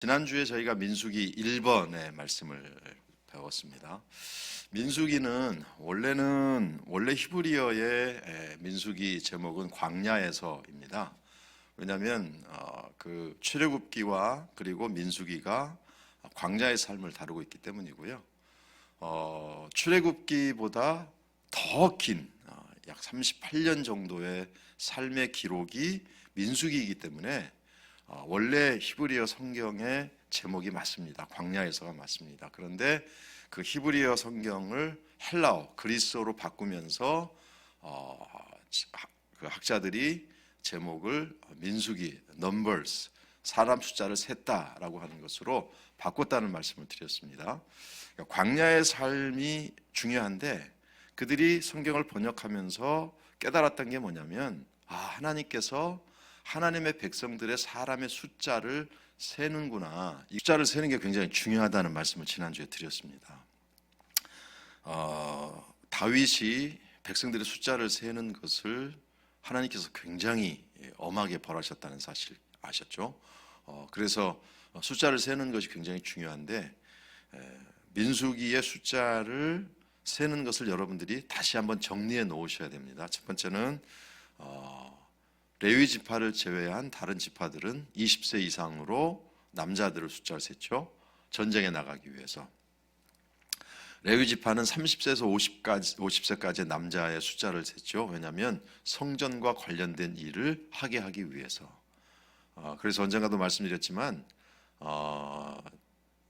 지난주에 저희가 민수기 1번의 말씀을 배웠습니다. 민수기는 원래 히브리어의 민수기 제목은 광야에서입니다. 왜냐하면 그 출애굽기와 그리고 민수기가 광야의 삶을 다루고 있기 때문이고요. 출애굽기보다 더 긴 약 38년 정도의 삶의 기록이 민수기이기 때문에 원래 히브리어 성경의 제목이 맞습니다. 광야에서가 맞습니다. 그런데 그 히브리어 성경을 헬라어, 그리스어로 바꾸면서 그 학자들이 제목을 민수기, numbers, 사람 숫자를 셌다라고 하는 것으로 바꿨다는 말씀을 드렸습니다. 그러니까 광야의 삶이 중요한데 그들이 성경을 번역하면서 깨달았던 게 뭐냐면 하나님께서 하나님의 백성들의 사람의 숫자를 세는구나. 이 숫자를 세는 게 굉장히 중요하다는 말씀을 지난주에 드렸습니다. 다윗이 백성들의 숫자를 세는 것을 하나님께서 굉장히 엄하게 벌하셨다는 사실 아셨죠? 그래서 숫자를 세는 것이 굉장히 중요한데 민수기의 숫자를 세는 것을 여러분들이 다시 한번 정리해 놓으셔야 됩니다. 첫 번째는 레위 지파를 제외한 다른 지파들은 20세 이상으로 남자들을 숫자를 셌죠. 전쟁에 나가기 위해서. 레위 지파는 30세에서 50세까지의 남자의 숫자를 셌죠. 왜냐하면 성전과 관련된 일을 하게 하기 위해서. 그래서 언젠가도 말씀드렸지만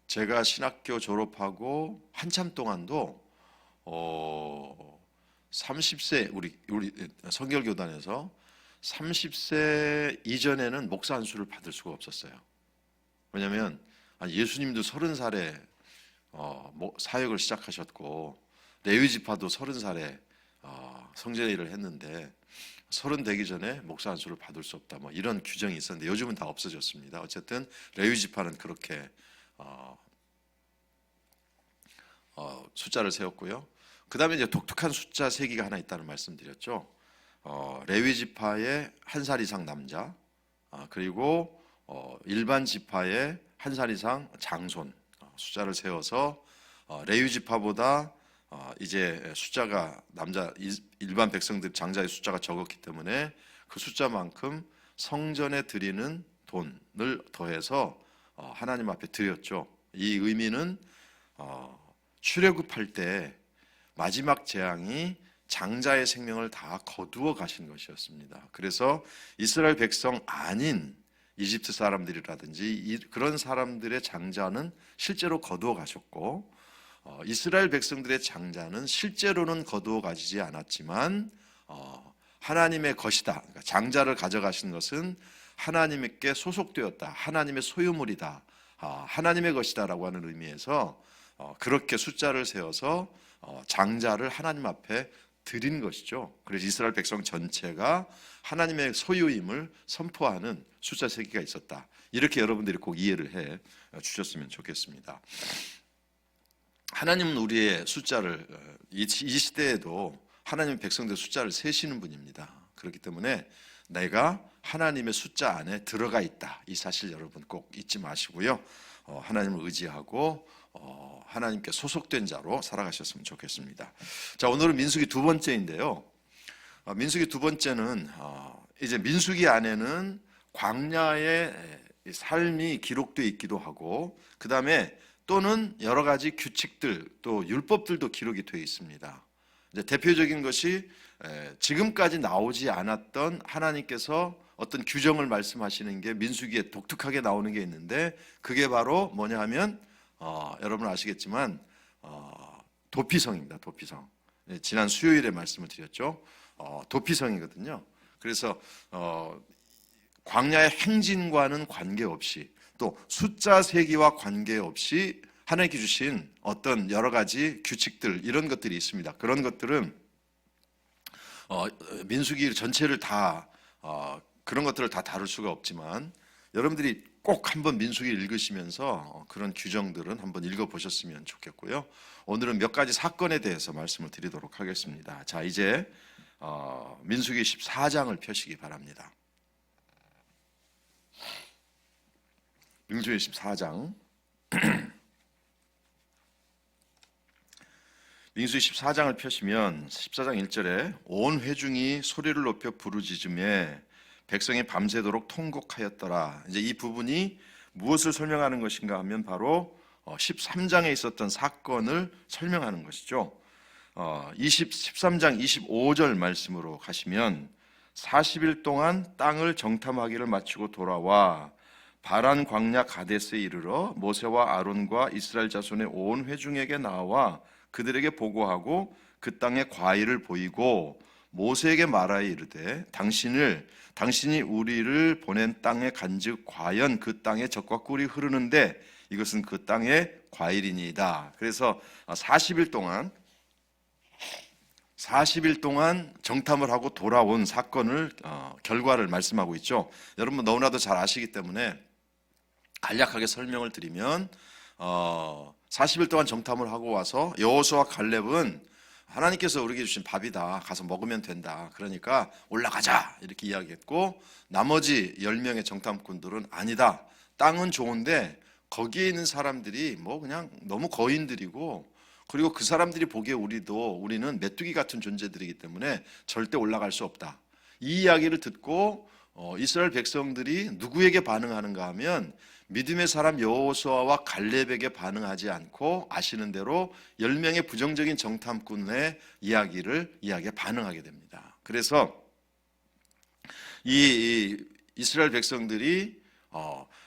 제가 신학교 졸업하고 한참 동안도 30세 우리 성결교단에서 30세 이전에는 목사 안수를 받을 수가 없었어요. 왜냐하면 예수님도 30살에 사역을 시작하셨고 레위 지파도 30살에 성전의 일을 했는데 30 되기 전에 목사 안수를 받을 수 없다. 이런 규정이 있었는데 요즘은 다 없어졌습니다. 어쨌든 레위 지파는 그렇게 숫자를 세웠고요. 그 다음에 이제 독특한 숫자 세기가 하나 있다는 말씀드렸죠. 레위 지파의 1살 이상 남자, 그리고 일반 지파의 1살 이상 장손 숫자를 세워서 레위 지파보다 이제 숫자가 일반 백성들 장자의 숫자가 적었기 때문에 그 숫자만큼 성전에 드리는 돈을 더해서 하나님 앞에 드렸죠. 이 의미는 출애굽할 때 마지막 재앙이 장자의 생명을 다 거두어 가신 것이었습니다. 그래서 이스라엘 백성 아닌 이집트 사람들이라든지 그런 사람들의 장자는 실제로 거두어 가셨고 이스라엘 백성들의 장자는 실제로는 거두어 가지지 않았지만 하나님의 것이다. 그러니까 장자를 가져가신 것은 하나님께 소속되었다. 하나님의 소유물이다. 하나님의 것이다라고 하는 의미에서 그렇게 숫자를 세워서 장자를 하나님 앞에 드린 것이죠. 그래서 이스라엘 백성 전체가 하나님의 소유임을 선포하는 숫자 세기가 있었다. 이렇게 여러분들이 꼭 이해를 해 주셨으면 좋겠습니다. 하나님은 우리의 숫자를 이 시대에도 하나님의 백성들 숫자를 세시는 분입니다. 그렇기 때문에 내가 하나님의 숫자 안에 들어가 있다. 이 사실 여러분 꼭 잊지 마시고요. 하나님을 의지하고 하나님께 소속된 자로 살아가셨으면 좋겠습니다. 자, 오늘은 민수기 두 번째인데요. 민수기 두 번째는 이제 민수기 안에는 광야의 삶이 기록되어 있기도 하고 그 다음에 또는 여러 가지 규칙들 또 율법들도 기록이 되어 있습니다. 이제 대표적인 것이 지금까지 나오지 않았던 하나님께서 어떤 규정을 말씀하시는 게 민수기에 독특하게 나오는 게 있는데 그게 바로 뭐냐 하면 여러분 아시겠지만 도피성입니다. 도피성. 지난 수요일에 말씀을 드렸죠. 도피성이거든요. 그래서 광야의 행진과는 관계없이 또 숫자 세기와 관계없이 하나님께 주신 어떤 여러 가지 규칙들 이런 것들이 있습니다. 그런 것들은 민수기 전체를 다 그런 것들을 다 다룰 수가 없지만 여러분들이 꼭 한번 민수기를 읽으시면서 그런 규정들은 한번 읽어보셨으면 좋겠고요. 오늘은 몇 가지 사건에 대해서 말씀을 드리도록 하겠습니다. 자, 이제 민수기 14장을 펴시기 바랍니다. 민수기 14장. 민수기 14장을 펴시면 14장 1절에 온 회중이 소리를 높여 부르짖으며 백성이 밤새도록 통곡하였더라. 이제 이 부분이 무엇을 설명하는 것인가 하면 바로 13장에 있었던 사건을 설명하는 것이죠. 13장 25절 말씀으로 가시면 40일 동안 땅을 정탐하기를 마치고 돌아와 바란 광야 가데스에 이르러 모세와 아론과 이스라엘 자손의 온 회중에게 나와 그들에게 보고하고 그 땅에 과일을 보이고 모세에게 말하여 이르되 당신이 우리를 보낸 땅에 간즉 과연 그 땅에 젖과 꿀이 흐르는데 이것은 그 땅의 과일이니이다. 그래서 40일 동안 정탐을 하고 돌아온 사건을 결과를 말씀하고 있죠. 여러분 너무나도 잘 아시기 때문에 간략하게 설명을 드리면 40일 동안 정탐을 하고 와서 여호수아와 갈렙은 하나님께서 우리에게 주신 밥이다. 가서 먹으면 된다. 그러니까 올라가자. 이렇게 이야기했고 나머지 10명의 정탐꾼들은 아니다. 땅은 좋은데 거기에 있는 사람들이 뭐 그냥 너무 거인들이고 그리고 그 사람들이 보기에 우리는 메뚜기 같은 존재들이기 때문에 절대 올라갈 수 없다. 이 이야기를 듣고 이스라엘 백성들이 누구에게 반응하는가 하면 믿음의 사람 여호수아와 갈렙에게 반응하지 않고 아시는 대로 10명의 부정적인 정탐꾼의 이야기에 반응하게 됩니다. 그래서 이 이스라엘 백성들이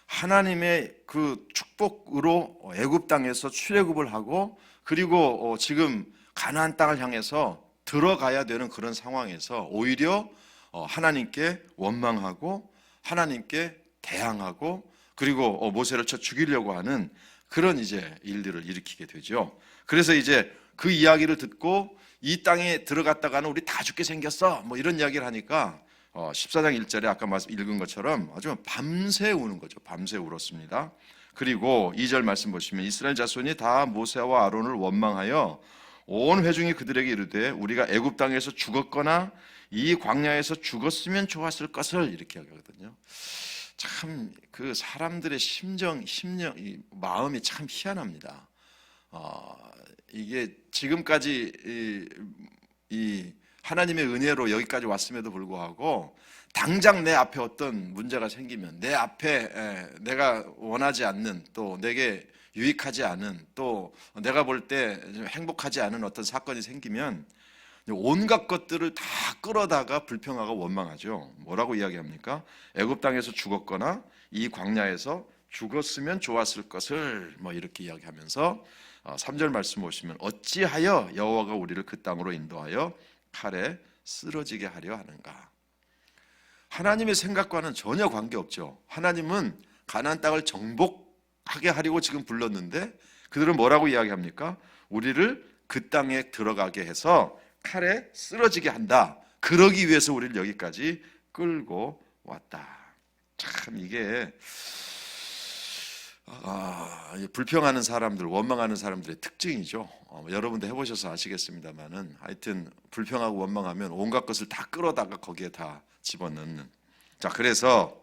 하나님의 그 축복으로 애굽 땅에서 출애굽을 하고 그리고 지금 가나안 땅을 향해서 들어가야 되는 그런 상황에서 오히려 하나님께 원망하고 하나님께 대항하고 그리고 모세를 쳐 죽이려고 하는 그런 이제 일들을 일으키게 되죠. 그래서 이제 그 이야기를 듣고 이 땅에 들어갔다가는 우리 다 죽게 생겼어. 뭐 이런 이야기를 하니까 14장 1절에 아까 읽은 것처럼 아주 밤새 우는 거죠. 밤새 울었습니다. 그리고 2절 말씀 보시면 이스라엘 자손이 다 모세와 아론을 원망하여 온 회중이 그들에게 이르되 우리가 애굽 땅에서 죽었거나 이 광야에서 죽었으면 좋았을 것을 이렇게 하거든요. 참 그 사람들의 이 마음이 참 희한합니다. 이게 지금까지 이 하나님의 은혜로 여기까지 왔음에도 불구하고 당장 내 앞에 어떤 문제가 생기면 내 앞에 내가 원하지 않는 또 내게 유익하지 않은 또 내가 볼 때 행복하지 않은 어떤 사건이 생기면 온갖 것들을 다 끌어다가 불평하고 원망하죠. 뭐라고 이야기합니까? 애굽 땅에서 죽었거나 이 광야에서 죽었으면 좋았을 것을 뭐 이렇게 이야기하면서 3절 말씀 보시면 어찌하여 여호와가 우리를 그 땅으로 인도하여 칼에 쓰러지게 하려 하는가. 하나님의 생각과는 전혀 관계없죠. 하나님은 가나안 땅을 정복하게 하려고 지금 불렀는데 그들은 뭐라고 이야기합니까? 우리를 그 땅에 들어가게 해서 칼에 쓰러지게 한다. 그러기 위해서 우리를 여기까지 끌고 왔다. 참 이게 불평하는 사람들, 원망하는 사람들의 특징이죠. 여러분도 해보셔서 아시겠습니다만은 하여튼 불평하고 원망하면 온갖 것을 다 끌어다가 거기에 다 집어넣는. 자, 그래서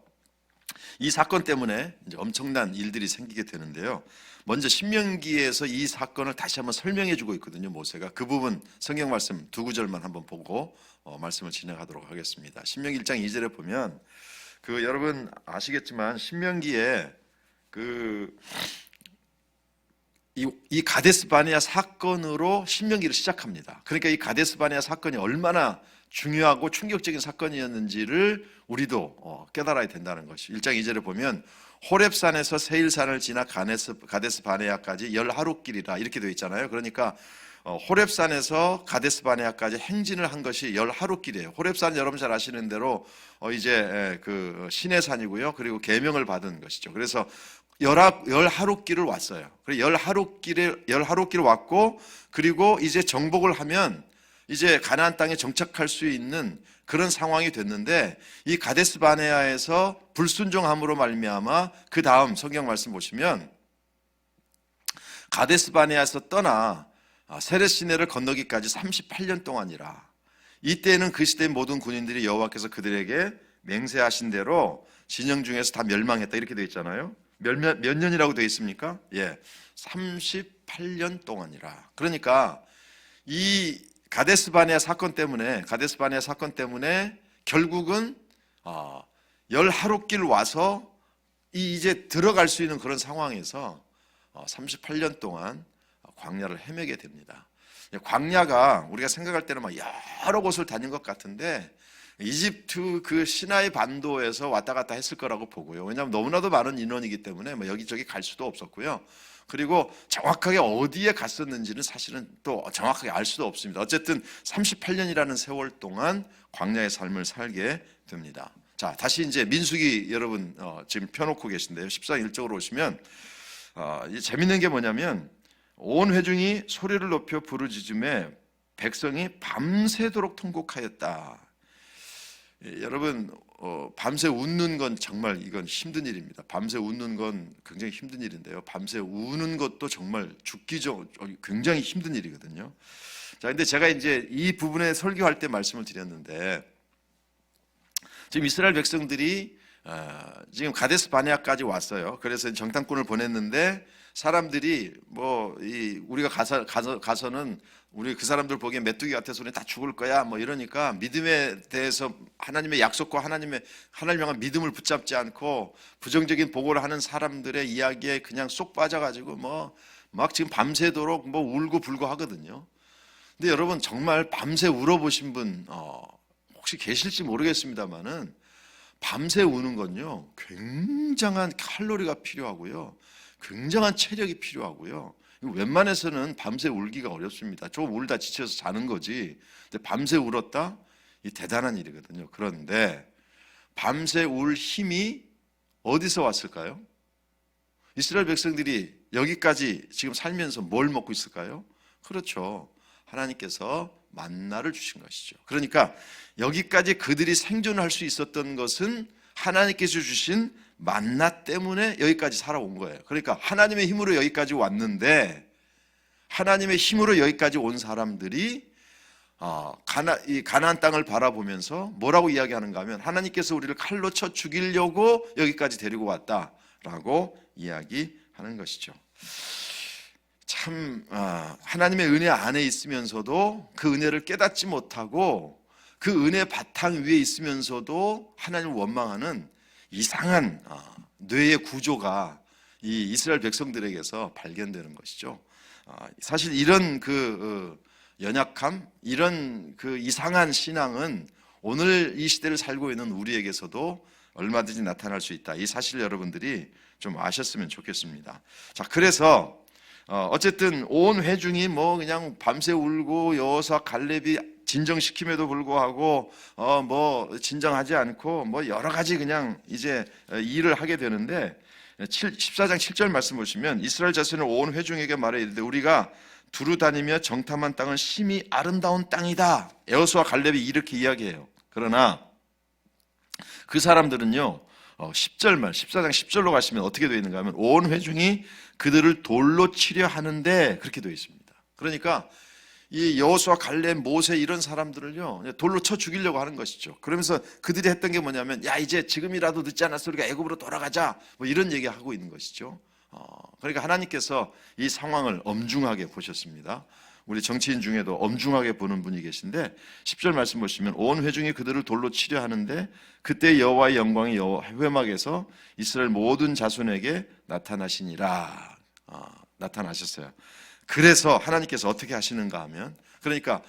이 사건 때문에 이제 엄청난 일들이 생기게 되는데요. 먼저 신명기에서 이 사건을 다시 한번 설명해주고 있거든요. 모세가 그 부분 성경 말씀 두 구절만 한번 보고 말씀을 진행하도록 하겠습니다. 신명기 1장 2절에 보면 여러분 아시겠지만 신명기에 이 가데스 바네아 사건으로 신명기를 시작합니다. 그러니까 이 가데스 바네아 사건이 얼마나 중요하고 충격적인 사건이었는지를 우리도 깨달아야 된다는 것이 1장 2절에 보면 호렙산에서 세일산을 지나 가데스 바네아까지 10하루길이라 이렇게 되어 있잖아요. 그러니까 호렙산에서 가데스 바네아까지 행진을 한 것이 10하루길이에요. 호렙산 여러분 잘 아시는 대로 이제 그 신의 산이고요. 그리고 계명을 받은 것이죠. 그래서 10하루길을 왔어요. 그리고 10하루길을 왔고 그리고 이제 정복을 하면 이제 가나안 땅에 정착할 수 있는 그런 상황이 됐는데 이 가데스 바네아에서 불순종함으로 말미암아 그 다음 성경 말씀 보시면 가데스 바네아에서 떠나 세렛 시내를 건너기까지 38년 동안이라. 이때는 그 시대의 모든 군인들이 여호와께서 그들에게 맹세하신 대로 진영 중에서 다 멸망했다 이렇게 되어 있잖아요. 몇 년이라고 되어 있습니까? 38년 동안이라. 그러니까 이 가데스 바네아 사건 때문에 결국은 10하루길 와서 이제 들어갈 수 있는 그런 상황에서 38년 동안 광야를 헤매게 됩니다. 광야가 우리가 생각할 때는 막 여러 곳을 다닌 것 같은데 이집트 그 시나이 반도에서 왔다 갔다 했을 거라고 보고요. 왜냐하면 너무나도 많은 인원이기 때문에 뭐 여기저기 갈 수도 없었고요. 그리고 정확하게 어디에 갔었는지는 사실은 또 정확하게 알 수도 없습니다. 어쨌든 38년이라는 세월 동안 광야의 삶을 살게 됩니다. 자, 다시 이제 민수기 여러분 지금 펴놓고 계신데요. 14장 1절로 오시면 재밌는 게 뭐냐면 온 회중이 소리를 높여 부르짖음에 백성이 밤새도록 통곡하였다. 여러분 밤새 웃는 건 정말 이건 힘든 일입니다. 밤새 웃는 건 굉장히 힘든 일인데요. 밤새 우는 것도 정말 죽기 전 굉장히 힘든 일이거든요. 자, 근데 제가 이제 이 부분에 설교할 때 말씀을 드렸는데 지금 이스라엘 백성들이 지금 가데스 바네아까지 왔어요. 그래서 정탐꾼을 보냈는데 사람들이 우리가 가서는 우리 그 사람들 보기엔 메뚜기 같아서 우리 다 죽을 거야 뭐 이러니까 믿음에 대해서 하나님의 약속과 하나님을 향한 믿음을 붙잡지 않고 부정적인 보고를 하는 사람들의 이야기에 그냥 쏙 빠져가지고 막 지금 밤새도록 울고 불고 하거든요. 근데 여러분 정말 밤새 울어보신 분 혹시 계실지 모르겠습니다만은 밤새 우는 건요 굉장한 칼로리가 필요하고요, 굉장한 체력이 필요하고요. 웬만해서는 밤새 울기가 어렵습니다. 조금 울다 지쳐서 자는 거지. 근데 밤새 울었다? 이 대단한 일이거든요. 그런데 밤새 울 힘이 어디서 왔을까요? 이스라엘 백성들이 여기까지 지금 살면서 뭘 먹고 있을까요? 그렇죠. 하나님께서 만나를 주신 것이죠. 그러니까 여기까지 그들이 생존할 수 있었던 것은 하나님께서 주신 만나 때문에 여기까지 살아온 거예요. 그러니까 하나님의 힘으로 여기까지 왔는데 하나님의 힘으로 여기까지 온 사람들이 이 가나안 땅을 바라보면서 뭐라고 이야기하는가 하면 하나님께서 우리를 칼로 쳐 죽이려고 여기까지 데리고 왔다라고 이야기하는 것이죠. 참 하나님의 은혜 안에 있으면서도 그 은혜를 깨닫지 못하고 그 은혜 바탕 위에 있으면서도 하나님을 원망하는 이상한 뇌의 구조가 이 이스라엘 백성들에게서 발견되는 것이죠. 사실 이런 연약함, 이런 이상한 신앙은 오늘 이 시대를 살고 있는 우리에게서도 얼마든지 나타날 수 있다. 이 사실을 여러분들이 좀 아셨으면 좋겠습니다. 자, 그래서 어쨌든 온 회중이 그냥 밤새 울고 여호수아 갈렙이 진정시킴에도 불구하고 진정하지 않고 여러 가지 그냥 이제 일을 하게 되는데 14장 7절 말씀 보시면 이스라엘 자손은 온 회중에게 말해 이르되 우리가 두루 다니며 정탐한 땅은 심히 아름다운 땅이다. 여호수아 갈렙이 이렇게 이야기해요. 그러나 그 사람들은요 14장 10절로 가시면 어떻게 되어 있는가 하면 온 회중이 그들을 돌로 치려 하는데 그렇게 되어 있습니다. 그러니까 이 여호수아 갈렙 모세 이런 사람들을요 돌로 쳐 죽이려고 하는 것이죠. 그러면서 그들이 했던 게 뭐냐면 야 이제 지금이라도 늦지 않았어 우리가 애굽으로 돌아가자 이런 얘기하고 있는 것이죠. 그러니까 하나님께서 이 상황을 엄중하게 보셨습니다. 우리 정치인 중에도 엄중하게 보는 분이 계신데 10절 말씀 보시면 온 회중이 그들을 돌로 치려 하는데 그때 여호와의 영광이 회막에서 이스라엘 모든 자손에게 나타나시니라. 나타나셨어요. 그래서 하나님께서 어떻게 하시는가 하면 그러니까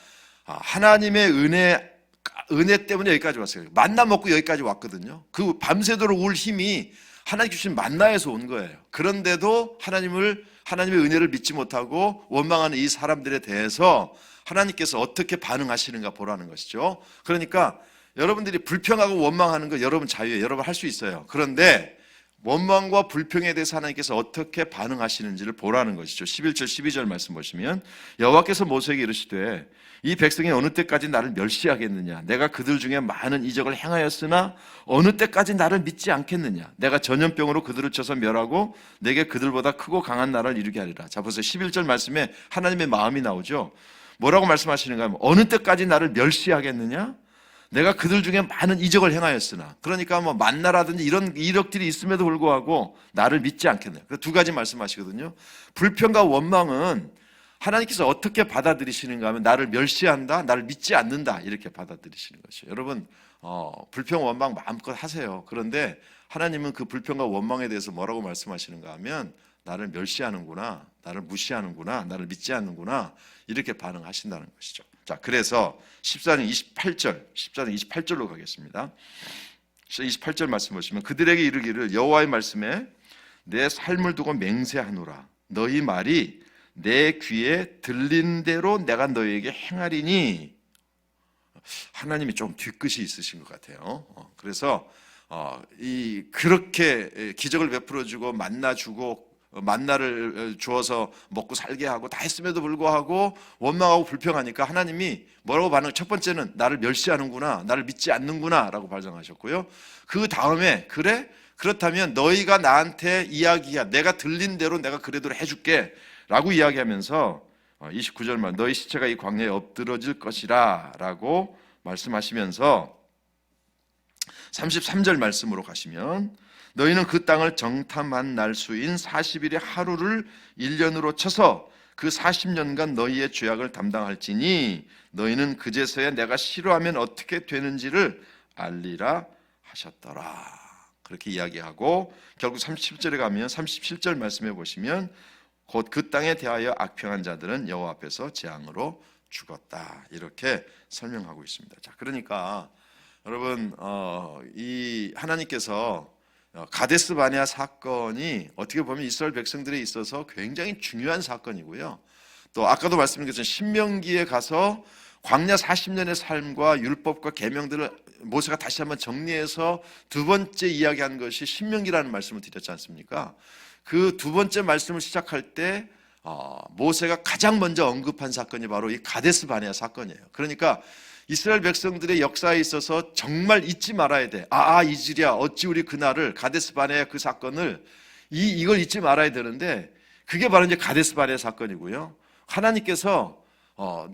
하나님의 은혜 때문에 여기까지 왔어요. 만나 먹고 여기까지 왔거든요. 그 밤새도록 울 힘이 하나님 주신 만나에서 온 거예요. 그런데도 하나님의 은혜를 믿지 못하고 원망하는 이 사람들에 대해서 하나님께서 어떻게 반응하시는가 보라는 것이죠. 그러니까 여러분들이 불평하고 원망하는 거 여러분 자유예요. 여러분 할 수 있어요. 그런데 원망과 불평에 대해서 하나님께서 어떻게 반응하시는지를 보라는 것이죠. 11절 12절 말씀 보시면 여호와께서 모세에게 이르시되 이 백성이 어느 때까지 나를 멸시하겠느냐 내가 그들 중에 많은 이적을 행하였으나 어느 때까지 나를 믿지 않겠느냐 내가 전염병으로 그들을 쳐서 멸하고 내게 그들보다 크고 강한 나라를 이루게 하리라. 자 보세요. 11절 말씀에 하나님의 마음이 나오죠. 뭐라고 말씀하시는가 하면 어느 때까지 나를 멸시하겠느냐 내가 그들 중에 많은 이적을 행하였으나, 그러니까 뭐 만나라든지 이런 이력들이 있음에도 불구하고 나를 믿지 않겠네요. 그 두 가지 말씀하시거든요. 불평과 원망은 하나님께서 어떻게 받아들이시는가 하면 나를 멸시한다, 나를 믿지 않는다, 이렇게 받아들이시는 것이죠. 여러분, 불평 원망 마음껏 하세요. 그런데 하나님은 그 불평과 원망에 대해서 뭐라고 말씀하시는가 하면 나를 멸시하는구나, 나를 무시하는구나, 나를 믿지 않는구나, 이렇게 반응하신다는 것이죠. 자, 그래서 14장 28절로 가겠습니다. 28절 말씀 보시면 그들에게 이르기를 여호와의 말씀에 내 삶을 두고 맹세하노라. 너희 말이 내 귀에 들린 대로 내가 너희에게 행하리니. 하나님이 좀 뒤끝이 있으신 것 같아요. 그래서 그렇게 기적을 베풀어주고 만나주고 만나를 주어서 먹고 살게 하고 다 했음에도 불구하고 원망하고 불평하니까 하나님이 뭐라고 반응? 첫 번째는 나를 멸시하는구나, 나를 믿지 않는구나 라고 발정하셨고요. 그 다음에 그래? 그렇다면 너희가 나한테 이야기야, 내가 들린 대로 내가 그래도 해줄게 라고 이야기하면서 29절 말 너희 시체가 이 광야에 엎드러질 것이라 라고 말씀하시면서 33절 말씀으로 가시면 너희는 그 땅을 정탐한 날 수인 40일의 하루를 1년으로 쳐서 그 40년간 너희의 죄악을 담당할지니 너희는 그제서야 내가 싫어하면 어떻게 되는지를 알리라 하셨더라. 그렇게 이야기하고 결국 37절에 가면 37절 말씀해 보시면 곧 그 땅에 대하여 악평한 자들은 여호와 앞에서 재앙으로 죽었다. 이렇게 설명하고 있습니다. 자, 그러니까 여러분 이 하나님께서 가데스 바네아 사건이 어떻게 보면 이스라엘 백성들에 있어서 굉장히 중요한 사건이고요. 또 아까도 말씀드린 것처럼 신명기에 가서 광야 40년의 삶과 율법과 계명들을 모세가 다시 한번 정리해서 두 번째 이야기한 것이 신명기라는 말씀을 드렸지 않습니까? 그 두 번째 말씀을 시작할 때 모세가 가장 먼저 언급한 사건이 바로 이 가데스 바네아 사건이에요. 그러니까 이스라엘 백성들의 역사에 있어서 정말 잊지 말아야 돼. 이즈리야, 어찌 우리 그날을 가데스 바네아 그 사건을 이걸 잊지 말아야 되는데 그게 바로 이제 가데스 바네아 사건이고요. 하나님께서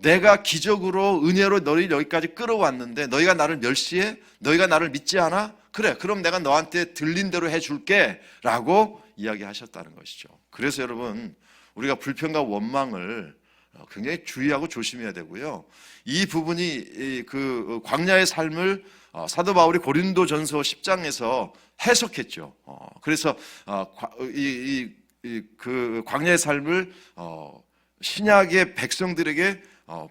내가 기적으로 은혜로 너희를 여기까지 끌어왔는데 너희가 나를 멸시해? 너희가 나를 믿지 않아? 그래, 그럼 내가 너한테 들린 대로 해줄게 라고 이야기하셨다는 것이죠. 그래서 여러분 우리가 불평과 원망을 굉장히 주의하고 조심해야 되고요. 이 부분이 그 광야의 삶을 사도 바울이 고린도전서 10장에서 해석했죠. 그래서 그 광야의 삶을 신약의 백성들에게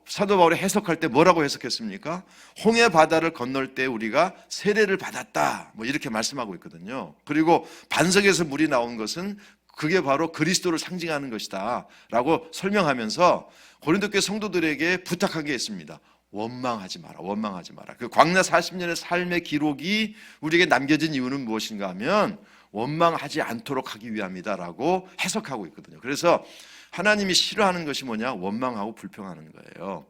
사도 바울이 해석할 때 뭐라고 해석했습니까? 홍해 바다를 건널 때 우리가 세례를 받았다, 뭐 이렇게 말씀하고 있거든요. 그리고 반석에서 물이 나온 것은 그게 바로 그리스도를 상징하는 것이다 라고 설명하면서 고린도 교회 성도들에게 부탁한 게 있습니다. 원망하지 마라, 원망하지 마라. 그 광야 40년의 삶의 기록이 우리에게 남겨진 이유는 무엇인가 하면 원망하지 않도록 하기 위함이다 라고 해석하고 있거든요. 그래서 하나님이 싫어하는 것이 뭐냐? 원망하고 불평하는 거예요.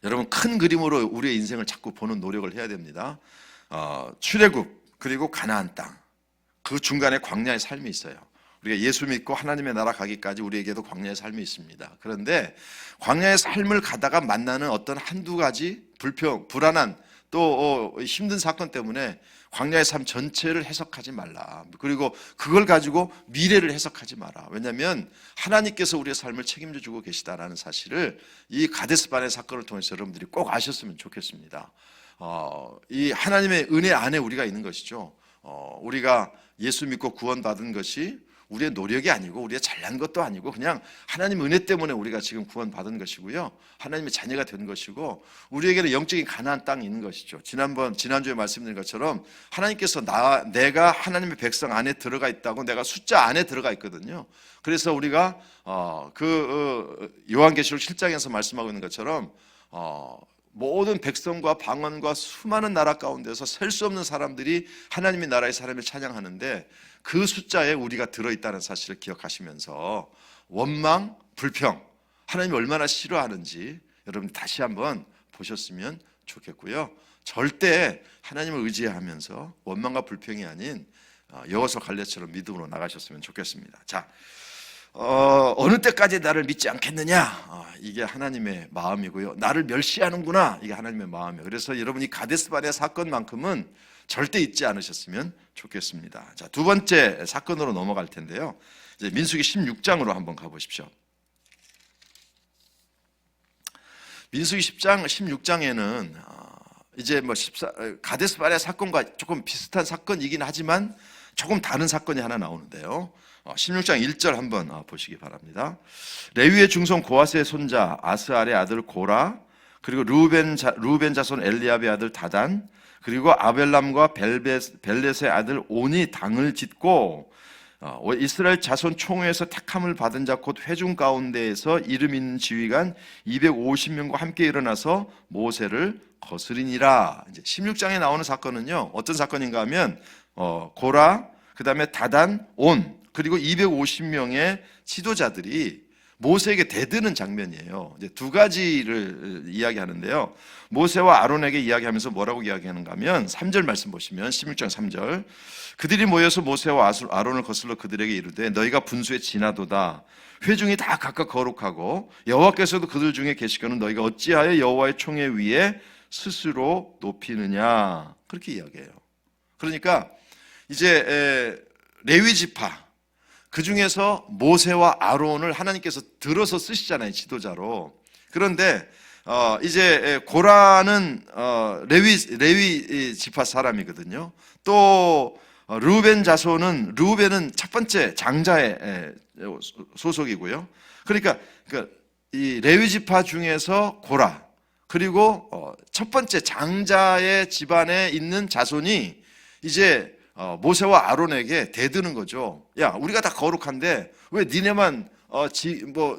여러분 큰 그림으로 우리의 인생을 자꾸 보는 노력을 해야 됩니다. 출애굽 그리고 가나안 땅, 그 중간에 광야의 삶이 있어요. 우리가 예수 믿고 하나님의 나라 가기까지 우리에게도 광야의 삶이 있습니다. 그런데 광야의 삶을 가다가 만나는 어떤 한두 가지 불안한 또 힘든 사건 때문에 광야의 삶 전체를 해석하지 말라. 그리고 그걸 가지고 미래를 해석하지 마라. 왜냐하면 하나님께서 우리의 삶을 책임져 주고 계시다라는 사실을 이 가데스 바네 사건을 통해서 여러분들이 꼭 아셨으면 좋겠습니다. 이 하나님의 은혜 안에 우리가 있는 것이죠. 우리가 예수 믿고 구원받은 것이 우리의 노력이 아니고 우리의 잘난 것도 아니고 그냥 하나님 은혜 때문에 우리가 지금 구원받은 것이고요. 하나님의 자녀가 된 것이고 우리에게는 영적인 가나안 땅이 있는 것이죠. 지난주에 말씀드린 것처럼 하나님께서 내가 하나님의 백성 안에 들어가 있다고, 내가 숫자 안에 들어가 있거든요. 그래서 우리가 요한계시록 7장에서 말씀하고 있는 것처럼 모든 백성과 방언과 수많은 나라 가운데서 셀 수 없는 사람들이 하나님의 나라의 사람을 찬양하는데 그 숫자에 우리가 들어있다는 사실을 기억하시면서 원망, 불평, 하나님이 얼마나 싫어하는지 여러분 다시 한번 보셨으면 좋겠고요. 절대 하나님을 의지하면서 원망과 불평이 아닌 여호수아 갈렙처럼 믿음으로 나가셨으면 좋겠습니다. 자, 어느 때까지 나를 믿지 않겠느냐? 이게 하나님의 마음이고요. 나를 멸시하는구나. 이게 하나님의 마음이에요. 그래서 여러분이 가데스 바네아 사건만큼은 절대 잊지 않으셨으면 좋겠습니다. 자, 두 번째 사건으로 넘어갈 텐데요. 이제 민수기 16장으로 한번 가보십시오. 민수기 10장, 16장에는 이제 가데스 바네아 사건과 조금 비슷한 사건이긴 하지만 조금 다른 사건이 하나 나오는데요. 16장 1절 한번 보시기 바랍니다. 레위의 중손 고하스의 손자 아스알의 아들 고라, 그리고 루벤 자손 엘리압의 아들 다단, 그리고 아벨람과 벨렛의 아들 온이 당을 짓고 이스라엘 자손 총회에서 택함을 받은 자 곧 회중 가운데에서 이름 있는 지휘관 250명과 함께 일어나서 모세를 거스리니라. 이제 16장에 나오는 사건은요, 어떤 사건인가 하면 고라, 그 다음에 다단, 온, 그리고 250명의 지도자들이 모세에게 대드는 장면이에요. 이제 두 가지를 이야기하는데요. 모세와 아론에게 이야기하면서 뭐라고 이야기하는가 하면 3절 말씀 보시면 16장 3절, 그들이 모여서 모세와 아론을 거슬러 그들에게 이르되 너희가 분수에 지나도다. 회중이 다 각각 거룩하고 여호와께서도 그들 중에 계시거늘 너희가 어찌하여 여호와의 총회 위에 스스로 높이느냐. 그렇게 이야기해요. 그러니까 이제 레위 지파, 그 중에서 모세와 아론을 하나님께서 들어서 쓰시잖아요, 지도자로. 그런데 이제 고라는 레위 지파 사람이거든요. 또 루벤 자손은, 루벤은 첫 번째 장자의 소속이고요. 그러니까 이 레위 지파 중에서 고라, 그리고 첫 번째 장자의 집안에 있는 자손이 이제 모세와 아론에게 대드는 거죠. 야, 우리가 다 거룩한데 왜 니네만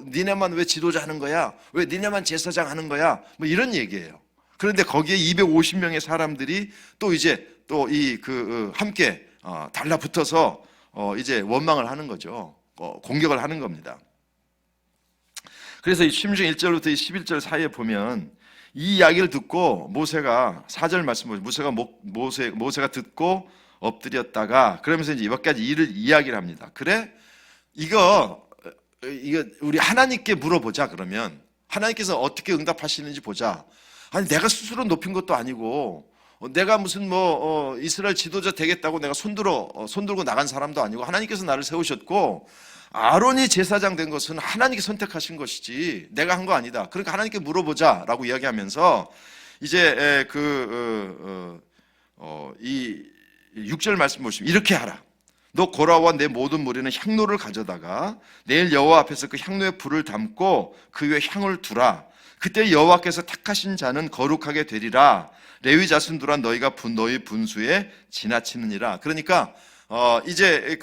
니네만 왜 지도자 하는 거야? 왜 니네만 제사장 하는 거야? 뭐 이런 얘기예요. 그런데 거기에 250명의 사람들이 또 이제 또 함께 달라붙어서 이제 원망을 하는 거죠. 공격을 하는 겁니다. 그래서 이 16절 1절부터 11절 사이에 보면 이 이야기를 듣고 모세가 4절 말씀 보시면 모세가 듣고 엎드렸다가 그러면서 이제 몇 가지 일을 이야기를 합니다. 그래? 이거 우리 하나님께 물어보자. 그러면 하나님께서 어떻게 응답하시는지 보자. 아니 내가 스스로 높인 것도 아니고 내가 무슨 이스라엘 지도자 되겠다고 내가 손들고 나간 사람도 아니고 하나님께서 나를 세우셨고 아론이 제사장 된 것은 하나님께 선택하신 것이지 내가 한 거 아니다. 그러니까 하나님께 물어보자라고 이야기하면서 이제 이 6절 말씀 보시면 이렇게 하라. 너 고라와 내 모든 무리는 향로를 가져다가 내일 여호와 앞에서 그 향로에 불을 담고 그 위에 향을 두라. 그때 여호와께서 택하신 자는 거룩하게 되리라. 레위 자손들아 너희가 너희 분수에 지나치느니라. 그러니까 이제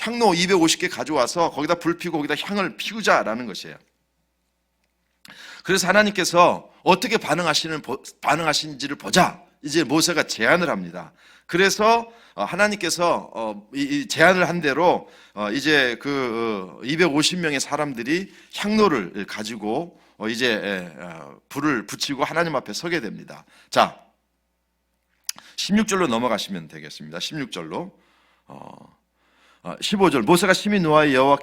향로 250개 가져와서 거기다 불 피우고 거기다 향을 피우자라는 것이에요. 그래서 하나님께서 어떻게 반응하시는지를 보자. 이제 모세가 제안을 합니다. 그래서 하나님께서 이 제안을 한 대로 이제 250명의 사람들이 향로를 가지고 이제 불을 붙이고 하나님 앞에 서게 됩니다. 자, 16절로 넘어가시면 되겠습니다. 16절로 15절 모세가 심히 노하여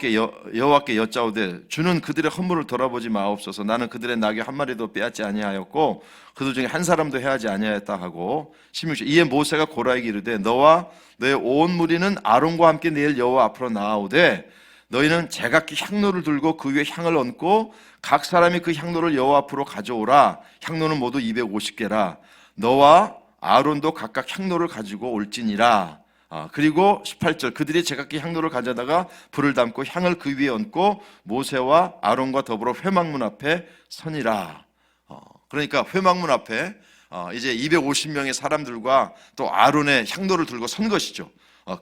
여호와께 여짜오되 주는 그들의 헌물을 돌아보지 마옵소서. 나는 그들의 낙이 한 마리도 빼앗지 아니하였고 그들 중에 한 사람도 해하지 아니하였다 하고 16절 이에 모세가 고라에게 이르되 너와 너의 온 무리는 아론과 함께 내일 여호와 앞으로 나아오되 너희는 제각기 향로를 들고 그 위에 향을 얹고 각 사람이 그 향로를 여호와 앞으로 가져오라. 향로는 모두 250개라. 너와 아론도 각각 향로를 가지고 올지니라. 그리고 18절 그들이 제각기 향로를 가져다가 불을 담고 향을 그 위에 얹고 모세와 아론과 더불어 회막문 앞에 서니라. 그러니까 회막문 앞에 이제 250명의 사람들과 또 아론의 향로를 들고 선 것이죠.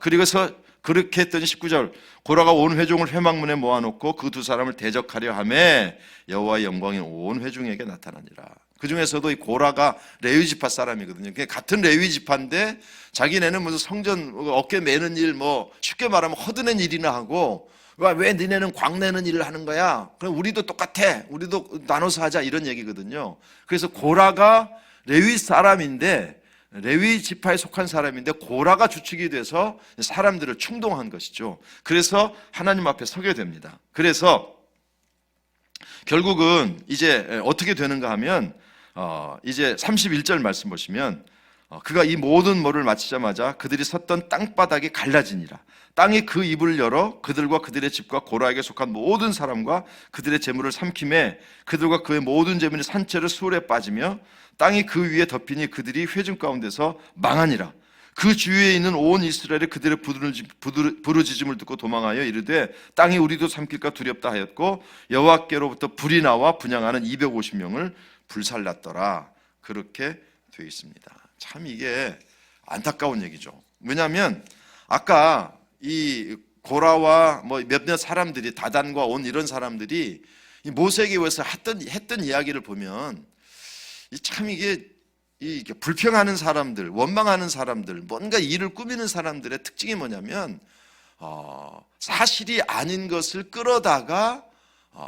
그리고서 그렇게 했더니 19절 고라가 온 회중을 회막문에 모아놓고 그 두 사람을 대적하려 하며 여호와의 영광이 온 회중에게 나타나니라. 그 중에서도 이 고라가 레위 지파 사람이거든요. 같은 레위 지파인데 자기네는 무슨 성전 어깨 매는 일 쉽게 말하면 허드는 일이나 하고 왜 니네는 광내는 일을 하는 거야? 그럼 우리도 똑같아. 우리도 나눠서 하자 이런 얘기거든요. 그래서 고라가 레위 사람인데 레위 지파에 속한 사람인데 고라가 주축이 돼서 사람들을 충동한 것이죠. 그래서 하나님 앞에 서게 됩니다. 그래서 결국은 이제 어떻게 되는가 하면 이제 31절 말씀 보시면 그가 이 모든 뭐를 마치자마자 그들이 섰던 땅바닥이 갈라지니라. 땅이 그 입을 열어 그들과 그들의 집과 고라에게 속한 모든 사람과 그들의 재물을 삼킴에 그들과 그의 모든 재물이 산채로 수월에 빠지며 땅이 그 위에 덮이니 그들이 회중 가운데서 망하니라. 그 주위에 있는 온 이스라엘이 그들의 부르짖음을 듣고 도망하여 이르되 땅이 우리도 삼킬까 두렵다 하였고 여호와께로부터 불이 나와 분향하는 250명을 불살랐더라. 그렇게 되어 있습니다. 참 이게 안타까운 얘기죠. 왜냐하면 아까 이 고라와 뭐 몇몇 사람들이 다단과 온 이런 사람들이 이 모세에게 위해서 했던 이야기를 보면 참 이게 불평하는 사람들, 원망하는 사람들, 뭔가 일을 꾸미는 사람들의 특징이 뭐냐면 사실이 아닌 것을 끌어다가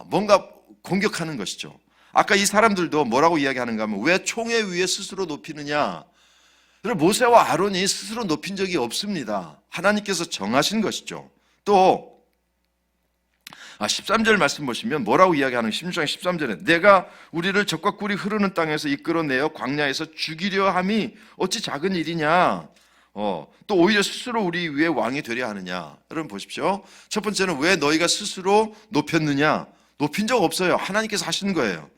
뭔가 공격하는 것이죠. 아까 이 사람들도 뭐라고 이야기하는가 하면 왜 총회 위에 스스로 높이느냐. 모세와 아론이 스스로 높인 적이 없습니다. 하나님께서 정하신 것이죠. 또 13절 말씀 보시면 뭐라고 이야기하는 16장 13절에 내가 우리를 적과 꿀이 흐르는 땅에서 이끌어내어 광야에서 죽이려 함이 어찌 작은 일이냐. 또 오히려 스스로 우리 위에 왕이 되려 하느냐. 여러분 보십시오. 첫 번째는 왜 너희가 스스로 높였느냐. 높인 적 없어요. 하나님께서 하시는 거예요.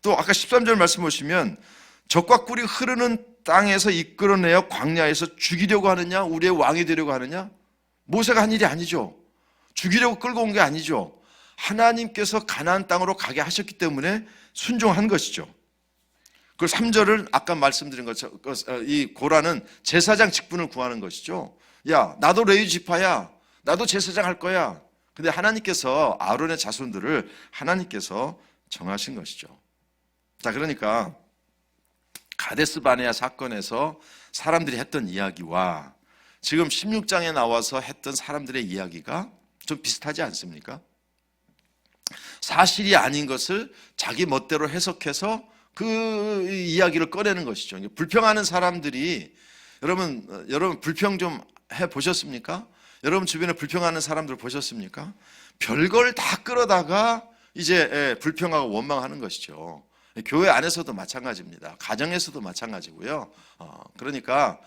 또 아까 13절 말씀 보시면 적과 꿀이 흐르는 땅에서 이끌어내어 광야에서 죽이려고 하느냐, 우리의 왕이 되려고 하느냐? 모세가 한 일이 아니죠. 죽이려고 끌고 온 게 아니죠. 하나님께서 가나안 땅으로 가게 하셨기 때문에 순종한 것이죠. 그 3절을 아까 말씀드린 것처럼 이 고라는 제사장 직분을 구하는 것이죠. 야, 나도 레위 지파야. 나도 제사장 할 거야. 근데 하나님께서 아론의 자손들을 하나님께서 정하신 것이죠. 자, 그러니까 가데스 바네아 사건에서 사람들이 했던 이야기와 지금 16장에 나와서 했던 사람들의 이야기가 좀 비슷하지 않습니까? 사실이 아닌 것을 자기 멋대로 해석해서 그 이야기를 꺼내는 것이죠. 불평하는 사람들이 여러분 불평 좀 해보셨습니까? 여러분 주변에 불평하는 사람들 보셨습니까? 별걸 다 끌어다가 이제 불평하고 원망하는 것이죠. 교회 안에서도 마찬가지입니다. 가정에서도 마찬가지고요. 그러니까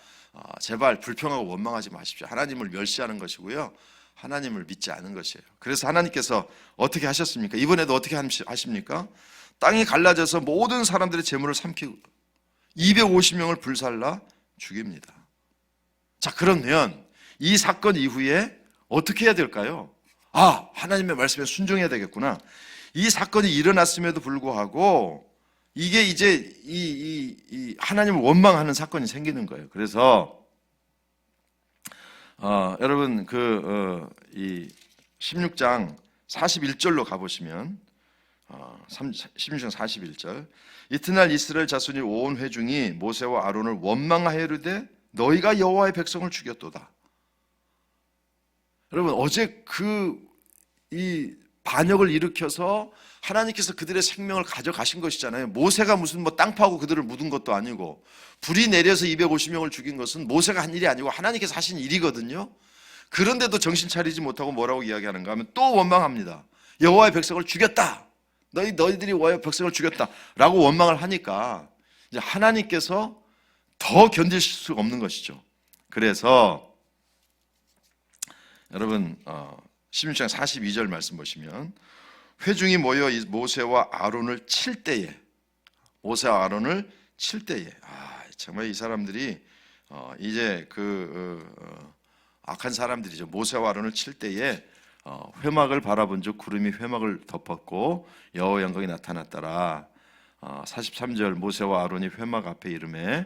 제발 불평하고 원망하지 마십시오. 하나님을 멸시하는 것이고요. 하나님을 믿지 않은 것이에요. 그래서 하나님께서 어떻게 하셨습니까? 이번에도 어떻게 하십니까? 땅이 갈라져서 모든 사람들의 재물을 삼키고 250명을 불살라 죽입니다. 자, 그러면 이 사건 이후에 어떻게 해야 될까요? 하나님의 말씀에 순종해야 되겠구나. 이 사건이 일어났음에도 불구하고 이게 이제 이 하나님을 원망하는 사건이 생기는 거예요. 그래서 여러분 이 16장 41절로 가보시면 16장 41절 이튿날 이스라엘 자손이 온 회중이 모세와 아론을 원망하여 이르되 너희가 여호와의 백성을 죽였도다. 여러분 어제 이 반역을 일으켜서 하나님께서 그들의 생명을 가져가신 것이잖아요. 모세가 무슨 땅 파고 그들을 묻은 것도 아니고 불이 내려서 250명을 죽인 것은 모세가 한 일이 아니고 하나님께서 하신 일이거든요. 그런데도 정신 차리지 못하고 뭐라고 이야기하는가 하면 또 원망합니다. 여호와의 백성을 죽였다. 너희들이 여호와의 백성을 죽였다라고 원망을 하니까 이제 하나님께서 더 견딜 수가 없는 것이죠. 그래서 여러분 16장 42절 말씀 보시면 회중이 모여 모세와 아론을 칠 때에 정말 이 사람들이 이제 악한 사람들이죠. 모세와 아론을 칠 때에 회막을 바라본 즉 구름이 회막을 덮었고 여호와 영광이 나타났더라. 43절 모세와 아론이 회막 앞에 이르매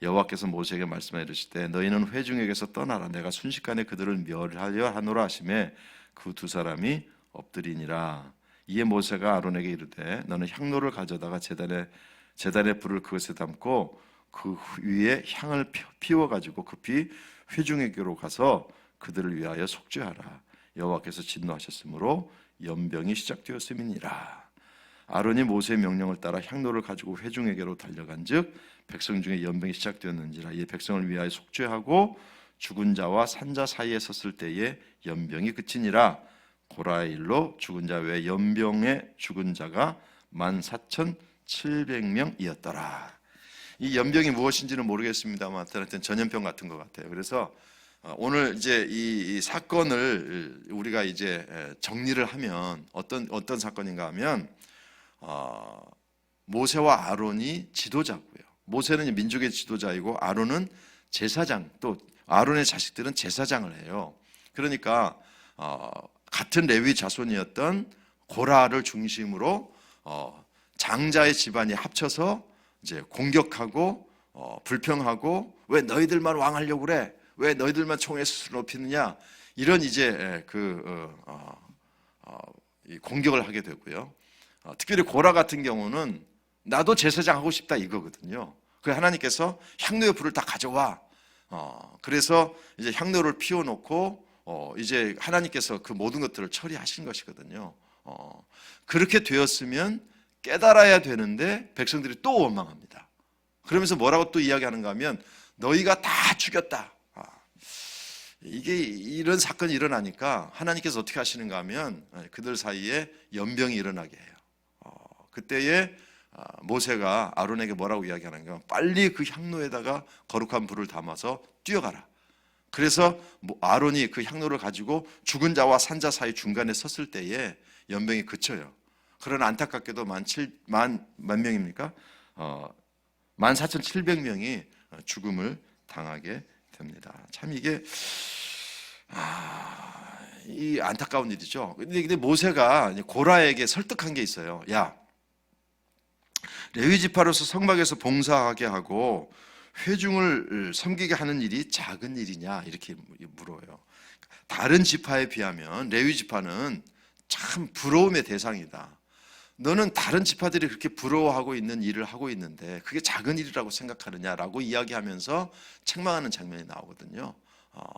여호와께서 모세에게 말씀하여 이르시되 너희는 회중에게서 떠나라. 내가 순식간에 그들을 멸하려 하노라 하시매 그 두 사람이 엎드리니라. 이에 모세가 아론에게 이르되 너는 향로를 가져다가 제단에 불을 그것에 담고 그 위에 향을 피워가지고 급히 회중에게로 가서 그들을 위하여 속죄하라. 여호와께서 진노하셨으므로 연병이 시작되었음이니라. 아론이 모세의 명령을 따라 향로를 가지고 회중에게로 달려간즉 백성 중에 연병이 시작되었는지라. 이에 백성을 위하여 속죄하고 죽은 자와 산자 사이에 섰을 때에 연병이 그치니라. 고라의 일로 죽은 자 외에 연병에 죽은 자가 14,700명이었더라. 이 연병이 무엇인지는 모르겠습니다만 하여튼 전염병 같은 것 같아요. 그래서 오늘 이제 이 사건을 우리가 이제 정리를 하면 어떤 사건인가 하면 모세와 아론이 지도자고요. 모세는 민족의 지도자이고 아론은 제사장, 또 아론의 자식들은 제사장을 해요. 그러니까 같은 레위 자손이었던 고라를 중심으로 장자의 집안이 합쳐서 이제 공격하고 불평하고 왜 너희들만 왕하려고 그래? 왜 너희들만 총의 수를 높이느냐? 이런 이제 공격을 하게 되고요. 특별히 고라 같은 경우는 나도 제사장 하고 싶다 이거거든요. 그 하나님께서 향로의 불을 다 가져와. 그래서 이제 향로를 피워놓고 이제 하나님께서 그 모든 것들을 처리하신 것이거든요. 그렇게 되었으면 깨달아야 되는데 백성들이 또 원망합니다. 그러면서 뭐라고 또 이야기하는가 하면 너희가 다 죽였다. 이게 이런 사건이 일어나니까 하나님께서 어떻게 하시는가 하면 그들 사이에 연병이 일어나게 해요. 그때에 모세가 아론에게 뭐라고 이야기하는가, 빨리 그 향로에다가 거룩한 불을 담아서 뛰어가라. 그래서 아론이 그 향로를 가지고 죽은 자와 산자 사이 중간에 섰을 때에 연병이 그쳐요. 그러나 안타깝게도 만 명입니까? 14,700명이 죽음을 당하게 됩니다. 참 이게 이 안타까운 일이죠. 근데 모세가 고라에게 설득한 게 있어요. 야, 레위 지파로서 성막에서 봉사하게 하고 회중을 섬기게 하는 일이 작은 일이냐 이렇게 물어요. 다른 지파에 비하면 레위 지파는 참 부러움의 대상이다. 너는 다른 지파들이 그렇게 부러워하고 있는 일을 하고 있는데 그게 작은 일이라고 생각하느냐라고 이야기하면서 책망하는 장면이 나오거든요.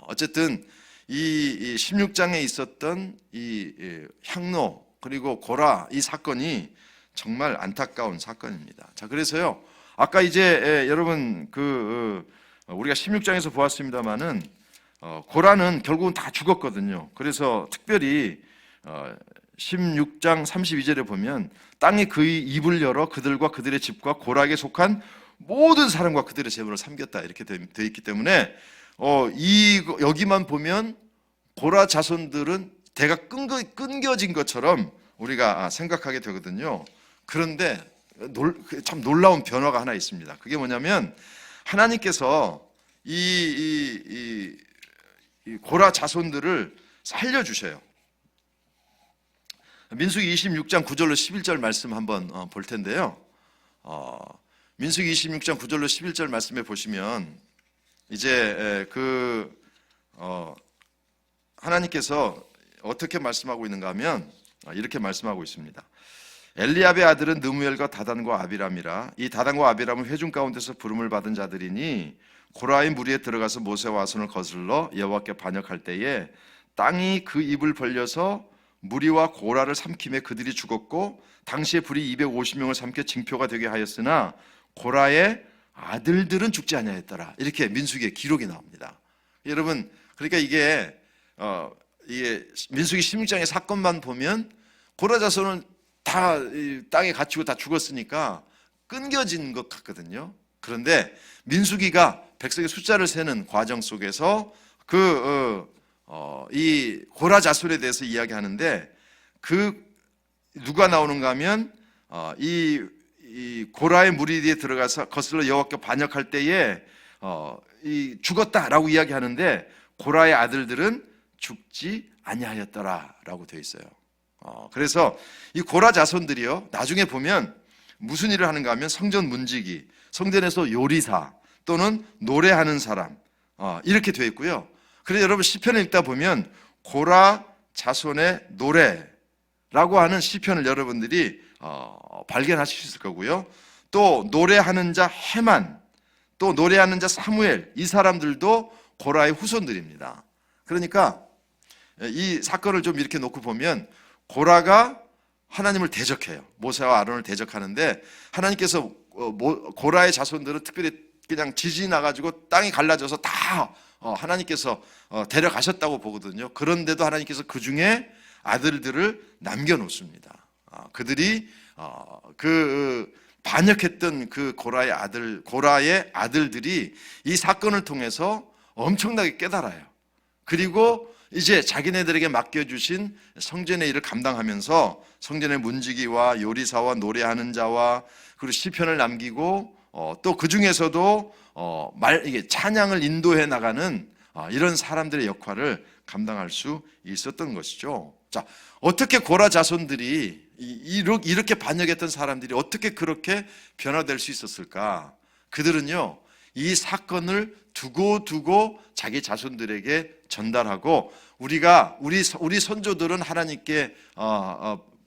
어쨌든 이 16장에 있었던 이 향로 그리고 고라 이 사건이 정말 안타까운 사건입니다. 자, 그래서요. 아까 이제 여러분 우리가 16장에서 보았습니다만은 고라는 결국은 다 죽었거든요. 그래서 특별히 16장 32절에 보면 땅이 그의 입을 열어 그들과 그들의 집과 고라에게 속한 모든 사람과 그들의 재물을 삼켰다 이렇게 되어 있기 때문에 여기만 보면 고라 자손들은 대가 끊겨진 것처럼 우리가 생각하게 되거든요. 그런데 참 놀라운 변화가 하나 있습니다. 그게 뭐냐면 하나님께서 이 고라 자손들을 살려주셔요. 민수기 26장 9절로 11절 말씀 한번 볼 텐데요. 민수기 26장 9절로 11절 말씀에 보시면 이제 하나님께서 어떻게 말씀하고 있는가 하면 이렇게 말씀하고 있습니다. 엘리압의 아들은 느무엘과 다단과 아비람이라. 이 다단과 아비람은 회중 가운데서 부름을 받은 자들이니 고라의 무리에 들어가서 모세와 아론을 거슬러 여호와께 반역할 때에 땅이 그 입을 벌려서 무리와 고라를 삼킴에 그들이 죽었고 당시에 불이 250명을 삼켜 징표가 되게 하였으나 고라의 아들들은 죽지 아니하였더라. 이렇게 민수기에 기록이 나옵니다. 여러분, 그러니까 이게 민수기 16장의 사건만 보면 고라 자손은 다 땅에 갇히고 다 죽었으니까 끊겨진 것 같거든요. 그런데 민수기가 백성의 숫자를 세는 과정 속에서 이 고라 자손에 대해서 이야기하는데 누가 나오는가 하면 이 고라의 무리에 들어가서 거슬러 여호와께 반역할 때에 죽었다라고 이야기하는데 고라의 아들들은 죽지 아니하였더라라고 되어 있어요. 그래서 이 고라 자손들이요 나중에 보면 무슨 일을 하는가 하면 성전 문지기, 성전에서 요리사 또는 노래하는 사람 이렇게 되어 있고요. 그래서 여러분 시편을 읽다 보면 고라 자손의 노래라고 하는 시편을 여러분들이 발견하실 수 있을 거고요. 또 노래하는 자 헤만, 또 노래하는 자 사무엘, 이 사람들도 고라의 후손들입니다. 그러니까 이 사건을 좀 이렇게 놓고 보면 고라가 하나님을 대적해요. 모세와 아론을 대적하는데 하나님께서 고라의 자손들은 특별히 그냥 지진이 나가지고 땅이 갈라져서 다 하나님께서 데려가셨다고 보거든요. 그런데도 하나님께서 그 중에 아들들을 남겨놓습니다. 그들이 반역했던 그 고라의 아들들이 이 사건을 통해서 엄청나게 깨달아요. 그리고 이제 자기네들에게 맡겨주신 성전의 일을 감당하면서 성전의 문지기와 요리사와 노래하는 자와 그리고 시편을 남기고 또 그 중에서도 이게 찬양을 인도해 나가는 이런 사람들의 역할을 감당할 수 있었던 것이죠. 자, 어떻게 고라 자손들이 이렇게 반역했던 사람들이 어떻게 그렇게 변화될 수 있었을까? 그들은요, 이 사건을 두고 자기 자손들에게 전달하고 우리 선조들은 하나님께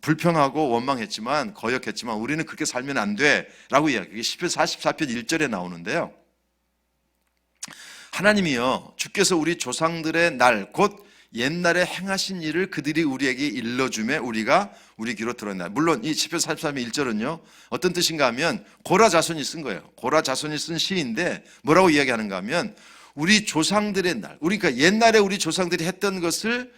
불평하고 원망했지만 거역했지만 우리는 그렇게 살면 안 돼라고 이야기해요. 시편 44편 1절에 나오는데요. 하나님이요, 주께서 우리 조상들의 날 곧 옛날에 행하신 일을 그들이 우리에게 일러주매 우리가 우리 귀로 들었나. 물론 이 시편 43편 1절은요 어떤 뜻인가 하면 고라 자손이 쓴 거예요. 고라 자손이 쓴 시인데 뭐라고 이야기하는가 하면 우리 조상들의 날, 그러니까 옛날에 우리 조상들이 했던 것을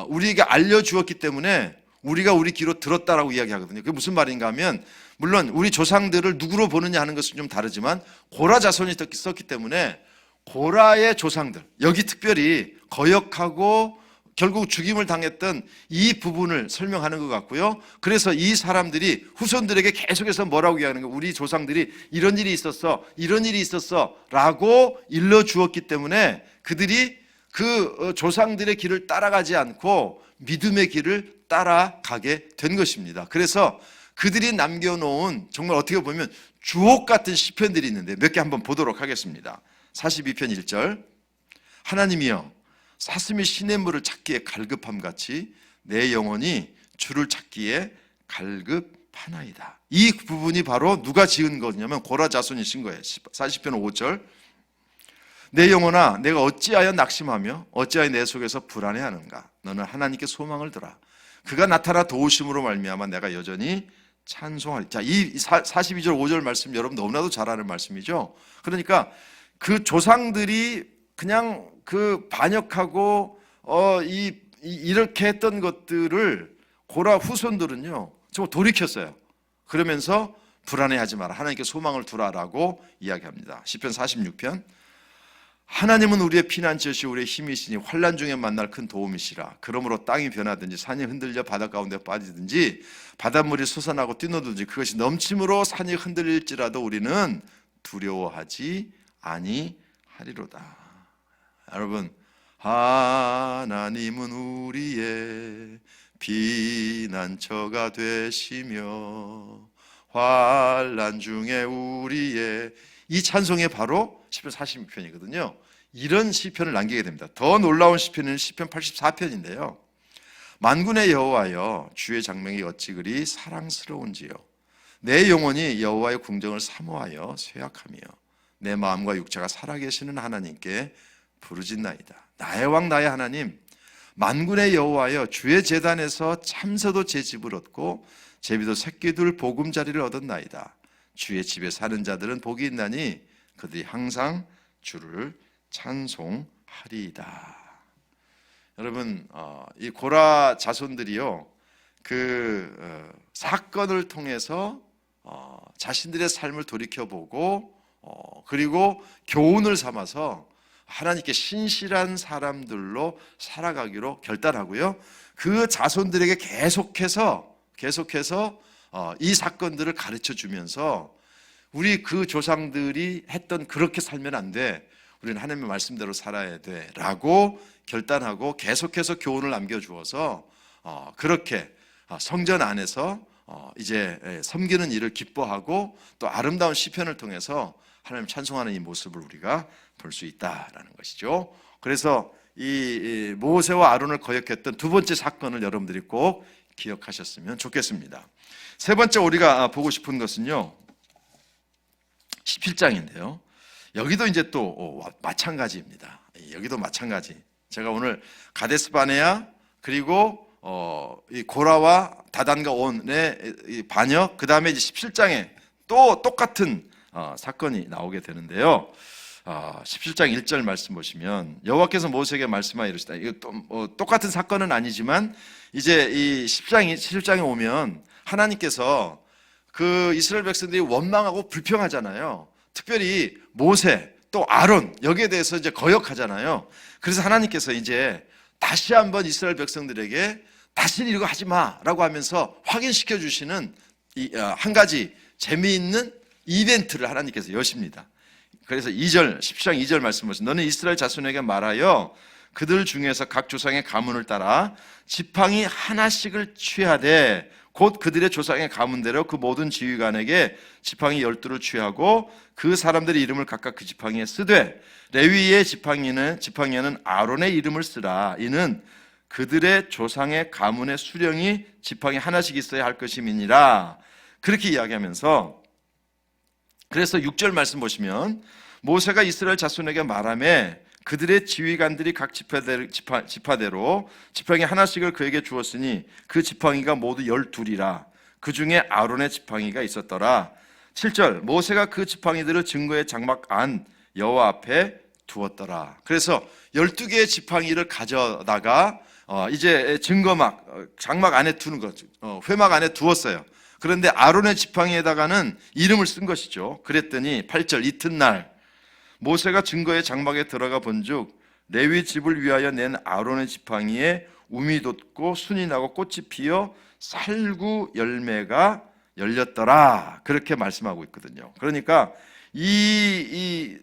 우리에게 알려주었기 때문에 우리가 우리 귀로 들었다라고 이야기하거든요. 그게 무슨 말인가 하면 물론 우리 조상들을 누구로 보느냐 하는 것은 좀 다르지만 고라 자손이 썼기 때문에 고라의 조상들, 여기 특별히 거역하고 결국 죽임을 당했던 이 부분을 설명하는 것 같고요. 그래서 이 사람들이 후손들에게 계속해서 뭐라고 이야기하는 거예요? 우리 조상들이 이런 일이 있었어 라고 일러주었기 때문에 그들이 그 조상들의 길을 따라가지 않고 믿음의 길을 따라가게 된 것입니다. 그래서 그들이 남겨놓은 정말 어떻게 보면 주옥 같은 시편들이 있는데 몇 개 한번 보도록 하겠습니다. 42편 1절, 하나님이여 사슴이 시냇물을 찾기에 갈급함 같이 내 영혼이 주를 찾기에 갈급하나이다. 이 부분이 바로 누가 지은 거냐면 고라 자손이 신 거예요. 40편 5절, 내 영혼아 내가 어찌하여 낙심하며 어찌하여 내 속에서 불안해하는가. 너는 하나님께 소망을 두라. 그가 나타나 도우심으로 말미암아 내가 여전히 찬송하리. 자, 이 42절 5절 말씀 여러분 너무나도 잘 아는 말씀이죠. 그러니까 그 조상들이 그냥 그 반역하고 이렇게 했던 것들을 고라 후손들은요 정말 돌이켰어요. 그러면서 불안해하지 마라. 하나님께 소망을 두라라고 이야기합니다. 시편 46편, 하나님은 우리의 피난처시오 우리의 힘이시니 환난 중에 만날 큰 도움이시라. 그러므로 땅이 변하든지 산이 흔들려 바다 가운데 빠지든지 바닷물이 솟아나고 뛰노든지 그것이 넘침으로 산이 흔들릴지라도 우리는 두려워하지 아니하리로다. 여러분, 하나님은 우리의 피난처가 되시며 환난 중에 우리의, 이 찬송이 바로 시편 46편이거든요. 이런 시편을 남기게 됩니다. 더 놀라운 시편은 시편 84편인데요. 만군의 여호와여 주의 장명이 어찌 그리 사랑스러운지요. 내 영혼이 여호와의 궁정을 사모하여 쇠약하며 내 마음과 육체가 살아계시는 하나님께 부르짖나이다. 나의 왕 나의 하나님, 만군의 여호와여 주의 제단에서 참새도 제 집을 얻고 제비도 새끼둘 보금자리를 얻었나이다. 주의 집에 사는 자들은 복이 있나니 그들이 항상 주를 찬송하리이다. 여러분, 이 고라 자손들이요 그 사건을 통해서 자신들의 삶을 돌이켜보고 그리고 교훈을 삼아서 하나님께 신실한 사람들로 살아가기로 결단하고요. 그 자손들에게 계속해서 이 사건들을 가르쳐 주면서 우리 그 조상들이 했던 그렇게 살면 안 돼. 우리는 하나님의 말씀대로 살아야 돼. 라고 결단하고 계속해서 교훈을 남겨주어서 그렇게 성전 안에서 이제 섬기는 일을 기뻐하고 또 아름다운 시편을 통해서 하나님 찬송하는 이 모습을 우리가 볼 수 있다라는 것이죠. 그래서 이 모세와 아론을 거역했던 두 번째 사건을 여러분들이 꼭 기억하셨으면 좋겠습니다. 세 번째 우리가 보고 싶은 것은요 17장인데요. 여기도 이제 또 마찬가지입니다. 여기도 마찬가지. 제가 오늘 가데스 바네아 그리고 이 고라와 다단과 온의 이 반역, 그 다음에 이제 17장에 또 똑같은 사건이 나오게 되는데요. 17장 1절 말씀 보시면 여호와께서 모세에게 말씀하여 이르시다. 이거 똑같은 사건은 아니지만 이제 이 17장에 오면 하나님께서 그 이스라엘 백성들이 원망하고 불평하잖아요. 특별히 모세 또 아론 여기에 대해서 이제 거역하잖아요. 그래서 하나님께서 이제 다시 한번 이스라엘 백성들에게 다시는 이거 하지 마라고 하면서 확인시켜 주시는 한 가지 재미있는 이벤트를 하나님께서 여십니다. 그래서 2절 10장 2절 말씀 보시면 너는 이스라엘 자손에게 말하여 그들 중에서 각 조상의 가문을 따라 지팡이 하나씩을 취하되 곧 그들의 조상의 가문대로 그 모든 지휘관에게 지팡이 12를 취하고 그 사람들의 이름을 각각 그 지팡이에 쓰되 레위의 지팡이에는 아론의 이름을 쓰라. 이는 그들의 조상의 가문의 수령이 지팡이 하나씩 있어야 할 것임이니라. 그렇게 이야기하면서 그래서 6절 말씀 보시면 모세가 이스라엘 자손에게 말하매 그들의 지휘관들이 각 지파대로 지팡이 하나씩을 그에게 주었으니 그 지팡이가 모두 12이라. 그 중에 아론의 지팡이가 있었더라. 7절 모세가 그 지팡이들을 증거의 장막 안 여호와 앞에 두었더라. 그래서 12개의 지팡이를 가져다가 이제 장막 안에 두는 거죠. 회막 안에 두었어요. 그런데 아론의 지팡이에다가는 이름을 쓴 것이죠. 그랬더니 8절 이튿날 모세가 증거의 장막에 들어가 본즉 레위 집을 위하여 낸 아론의 지팡이에 움이 돋고 순이 나고 꽃이 피어 살구 열매가 열렸더라. 그렇게 말씀하고 있거든요. 그러니까 이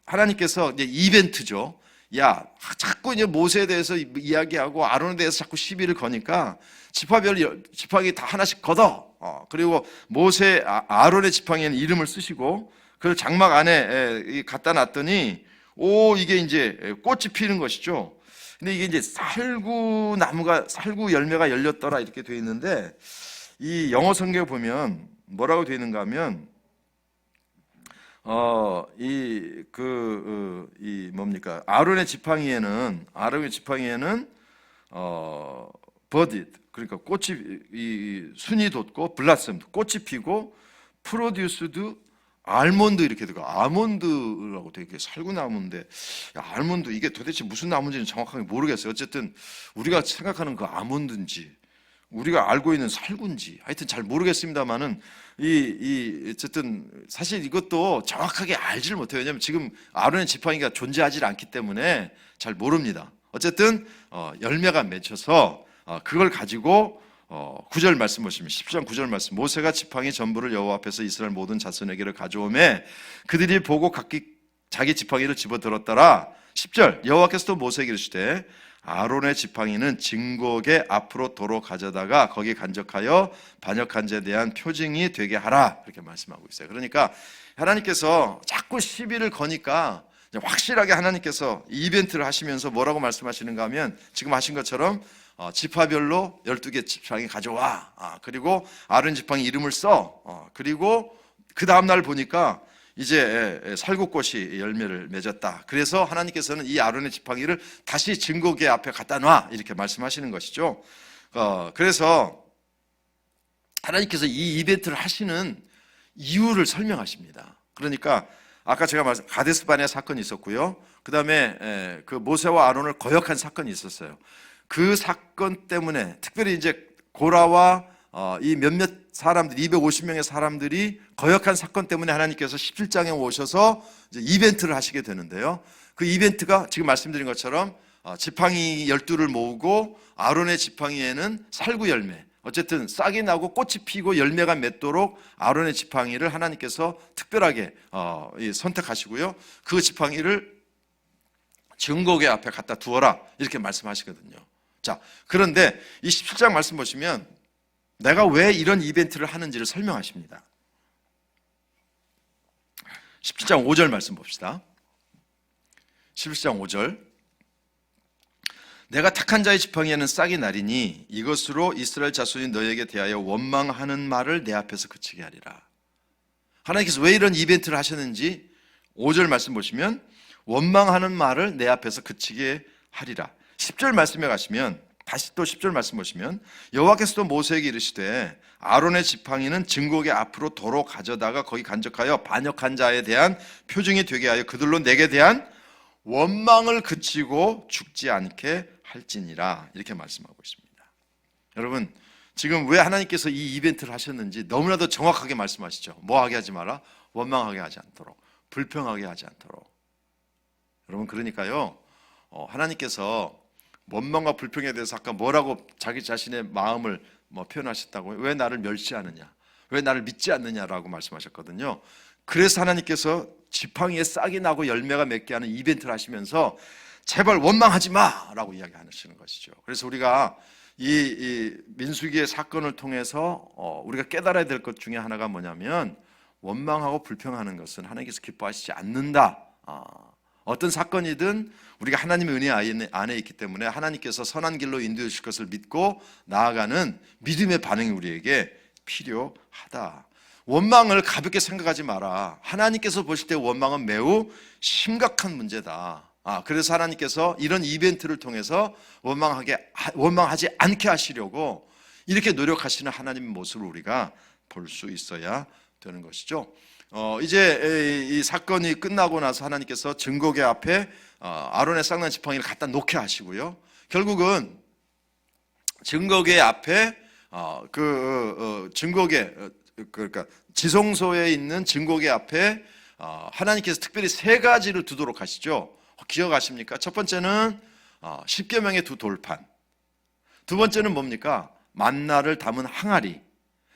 하나님께서 이제 이벤트죠. 야, 자꾸 이제 모세에 대해서 이야기하고 아론에 대해서 자꾸 시비를 거니까 지파별 지팡이 다 하나씩 걷어. 그리고 모세 아론의 지팡이에는 이름을 쓰시고 그 장막 안에 갖다 놨더니 이게 이제 꽃이 피는 것이죠. 근데 이게 이제 살구 열매가 열렸더라 이렇게 되어 있는데 이 영어 성경에 보면 뭐라고 되어 있는가 하면 아론의 지팡이에는 버딧 그러니까 꽃이 순이 돋고 블라썸 꽃이 피고 프로듀스드 알몬드 이렇게 되고 아몬드라고 되게 살구나무인데 알몬드 이게 도대체 무슨 나무인지는 정확하게 모르겠어요. 어쨌든 우리가 생각하는 그 아몬드인지 우리가 알고 있는 살구인지 하여튼 잘 모르겠습니다만은 어쨌든 사실 이것도 정확하게 알지를 못해요. 왜냐하면 지금 아론의 지팡이가 존재하지 않기 때문에 잘 모릅니다. 어쨌든 열매가 맺혀서 그걸 가지고 9절 말씀 보시면 10장 9절 말씀 모세가 지팡이 전부를 여호와 앞에서 이스라엘 모든 자손에게를 가져오매 그들이 보고 각기 자기 지팡이를 집어들었더라. 10절 여호와께서 또 모세에게 이르시되 아론의 지팡이는 증거궤 앞으로 도로 가져다가 거기 간적하여 반역한 자에 대한 표징이 되게 하라. 이렇게 말씀하고 있어요. 그러니까 하나님께서 자꾸 시비를 거니까 확실하게 하나님께서 이벤트를 하시면서 뭐라고 말씀하시는가 하면 지금 하신 것처럼 지파별로 12개 지팡이 가져와. 그리고 아론 지팡이 이름을 써. 그리고 그 다음날 보니까 이제 살구꽃이 열매를 맺었다. 그래서 하나님께서는 이 아론의 지팡이를 다시 증거궤 앞에 갖다 놔. 이렇게 말씀하시는 것이죠. 그래서 하나님께서 이 이벤트를 하시는 이유를 설명하십니다. 그러니까 아까 제가 말씀 가데스 바네아 사건이 있었고요. 그 다음에 그 모세와 아론을 거역한 사건이 있었어요. 그 사건 때문에 특별히 이제 고라와 이 몇몇 사람들 250명의 사람들이 거역한 사건 때문에 하나님께서 17장에 오셔서 이제 이벤트를 하시게 되는데요. 그 이벤트가 지금 말씀드린 것처럼 지팡이 12를 모으고 아론의 지팡이에는 살구 열매 어쨌든 싹이 나고 꽃이 피고 열매가 맺도록 아론의 지팡이를 하나님께서 특별하게 선택하시고요. 그 지팡이를 증거궤 앞에 갖다 두어라 이렇게 말씀하시거든요. 자, 그런데 이 17장 말씀 보시면 내가 왜 이런 이벤트를 하는지를 설명하십니다. 17장 5절 말씀 봅시다. 17장 5절 내가 택한 자의 지팡이에는 싹이 나리니 이것으로 이스라엘 자손이 너에게 대하여 원망하는 말을 내 앞에서 그치게 하리라. 하나님께서 왜 이런 이벤트를 하셨는지 5절 말씀 보시면 원망하는 말을 내 앞에서 그치게 하리라. 10절 말씀에 가시면 다시 또 10절 말씀 보시면 여호와께서도 모세에게 이르시되 아론의 지팡이는 증거궤 앞으로 도로 가져다가 거기 간적하여 반역한 자에 대한 표징이 되게 하여 그들로 내게 대한 원망을 그치고 죽지 않게 할지니라, 이렇게 말씀하고 있습니다. 여러분, 지금 왜 하나님께서 이 이벤트를 하셨는지 너무나도 정확하게 말씀하시죠. 뭐하게 하지 마라? 원망하게 하지 않도록, 불평하게 하지 않도록. 여러분, 그러니까요, 하나님께서 원망과 불평에 대해서 아까 뭐라고 자기 자신의 마음을 표현하셨다고요? 왜 나를 멸시하느냐, 왜 나를 믿지 않느냐라고 말씀하셨거든요. 그래서 하나님께서 지팡이에 싹이 나고 열매가 맺게 하는 이벤트를 하시면서 제발 원망하지 마라고 이야기하시는 것이죠. 그래서 우리가 이 민수기의 사건을 통해서 우리가 깨달아야 될 것 중에 하나가 뭐냐면, 원망하고 불평하는 것은 하나님께서 기뻐하시지 않는다. 어떤 사건이든 우리가 하나님의 은혜 안에 있기 때문에 하나님께서 선한 길로 인도해 주실 것을 믿고 나아가는 믿음의 반응이 우리에게 필요하다. 원망을 가볍게 생각하지 마라. 하나님께서 보실 때 원망은 매우 심각한 문제다. 그래서 하나님께서 이런 이벤트를 통해서 원망하지 않게 하시려고 이렇게 노력하시는 하나님의 모습을 우리가 볼 수 있어야 되는 것이죠. 이제 이 사건이 끝나고 나서 하나님께서 증거궤 앞에 아론의 쌍난 지팡이를 갖다 놓게 하시고요. 결국은 증거궤 앞에 증거궤, 그러니까 지성소에 있는 증거궤 앞에 하나님께서 특별히 세 가지를 두도록 하시죠. 기억하십니까? 첫 번째는 십계명의 두 돌판, 두 번째는 뭡니까? 만나를 담은 항아리,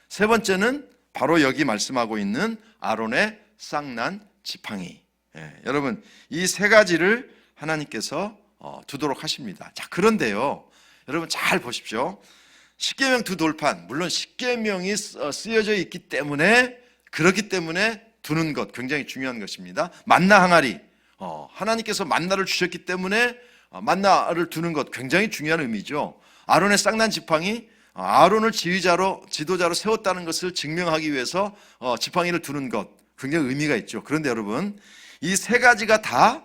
세 번째는 바로 여기 말씀하고 있는 아론의 쌍난 지팡이. 여러분, 이 세 가지를 하나님께서 두도록 하십니다. 자, 그런데요, 여러분 잘 보십시오. 십계명 두 돌판, 물론 십계명이 쓰여져 있기 때문에, 그렇기 때문에 두는 것 굉장히 중요한 것입니다. 만나 항아리, 하나님께서 만나를 주셨기 때문에 만나를 두는 것 굉장히 중요한 의미죠. 아론의 쌍난 지팡이, 아론을 지도자로 세웠다는 것을 증명하기 위해서 지팡이를 두는 것 굉장히 의미가 있죠. 그런데 여러분, 이 세 가지가 다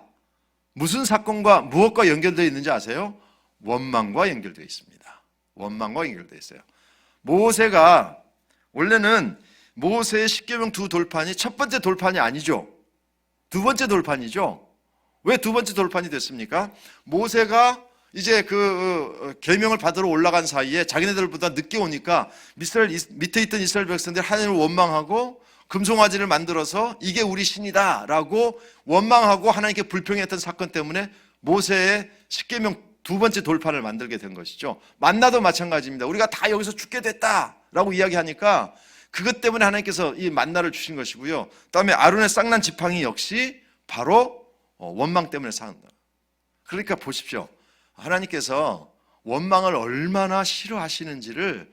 무슨 사건과 무엇과 연결되어 있는지 아세요? 원망과 연결되어 있습니다. 원망과 연결되어 있어요. 모세가 원래는 모세의 십계명 두 돌판이 첫 번째 돌판이 아니죠. 두 번째 돌판이죠. 왜 두 번째 돌판이 됐습니까? 모세가 이제 계명을 받으러 올라간 사이에 자기네들보다 늦게 오니까 밑에 있던 이스라엘 백성들이 하나님을 원망하고 금송아지를 만들어서 이게 우리 신이다 라고 원망하고 하나님께 불평했던 사건 때문에 모세의 십계명 두 번째 돌판을 만들게 된 것이죠. 만나도 마찬가지입니다. 우리가 다 여기서 죽게 됐다 라고 이야기하니까 그것 때문에 하나님께서 이 만나를 주신 것이고요. 그다음에 아론의 쌍난 지팡이 역시 바로 원망 때문에 산다. 그러니까 보십시오. 하나님께서 원망을 얼마나 싫어하시는지를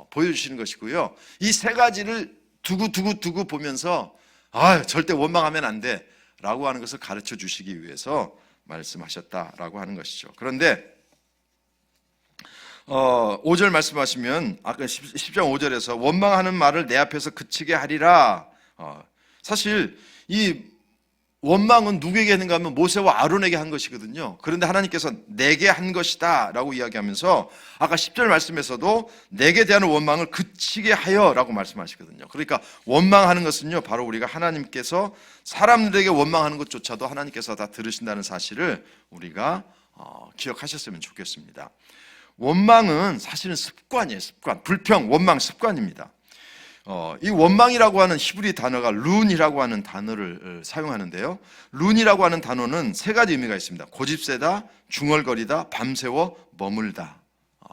보여주시는 것이고요. 이 세 가지를 두고 보면서 절대 원망하면 안 돼 라고 하는 것을 가르쳐 주시기 위해서 말씀하셨다라고 하는 것이죠. 그런데 5절 말씀하시면 아까 10장 5절에서 원망하는 말을 내 앞에서 그치게 하리라. 사실 이 원망은 누구에게 했는가 하면 모세와 아론에게 한 것이거든요. 그런데 하나님께서 내게 한 것이다 라고 이야기하면서 아까 10절 말씀에서도 내게 대한 원망을 그치게 하여 라고 말씀하시거든요. 그러니까 원망하는 것은요, 바로 우리가 하나님께서 사람들에게 원망하는 것조차도 하나님께서 다 들으신다는 사실을 우리가 기억하셨으면 좋겠습니다. 원망은 사실은 습관이에요. 습관. 불평, 원망, 습관입니다. 이 원망이라고 하는 히브리 단어가 룬이라고 하는 단어를 사용하는데요. 룬이라고 하는 단어는 세 가지 의미가 있습니다. 고집세다, 중얼거리다, 밤새워 머물다.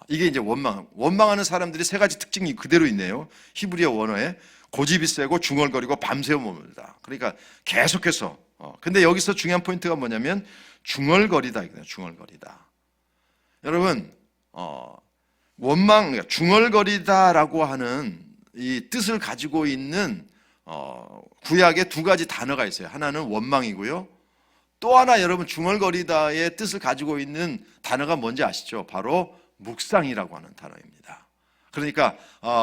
이게 이제 원망하는 사람들이 세 가지 특징이 그대로 있네요. 히브리어 원어에 고집이 세고 중얼거리고 밤새워 머물다. 그러니까 계속해서. 근데 여기서 중요한 포인트가 뭐냐면 중얼거리다. 중얼거리다. 여러분, 중얼거리다라고 하는 이 뜻을 가지고 있는 구약에 두 가지 단어가 있어요. 하나는 원망이고요. 또 하나 여러분 중얼거리다의 뜻을 가지고 있는 단어가 뭔지 아시죠? 바로 묵상이라고 하는 단어입니다. 그러니까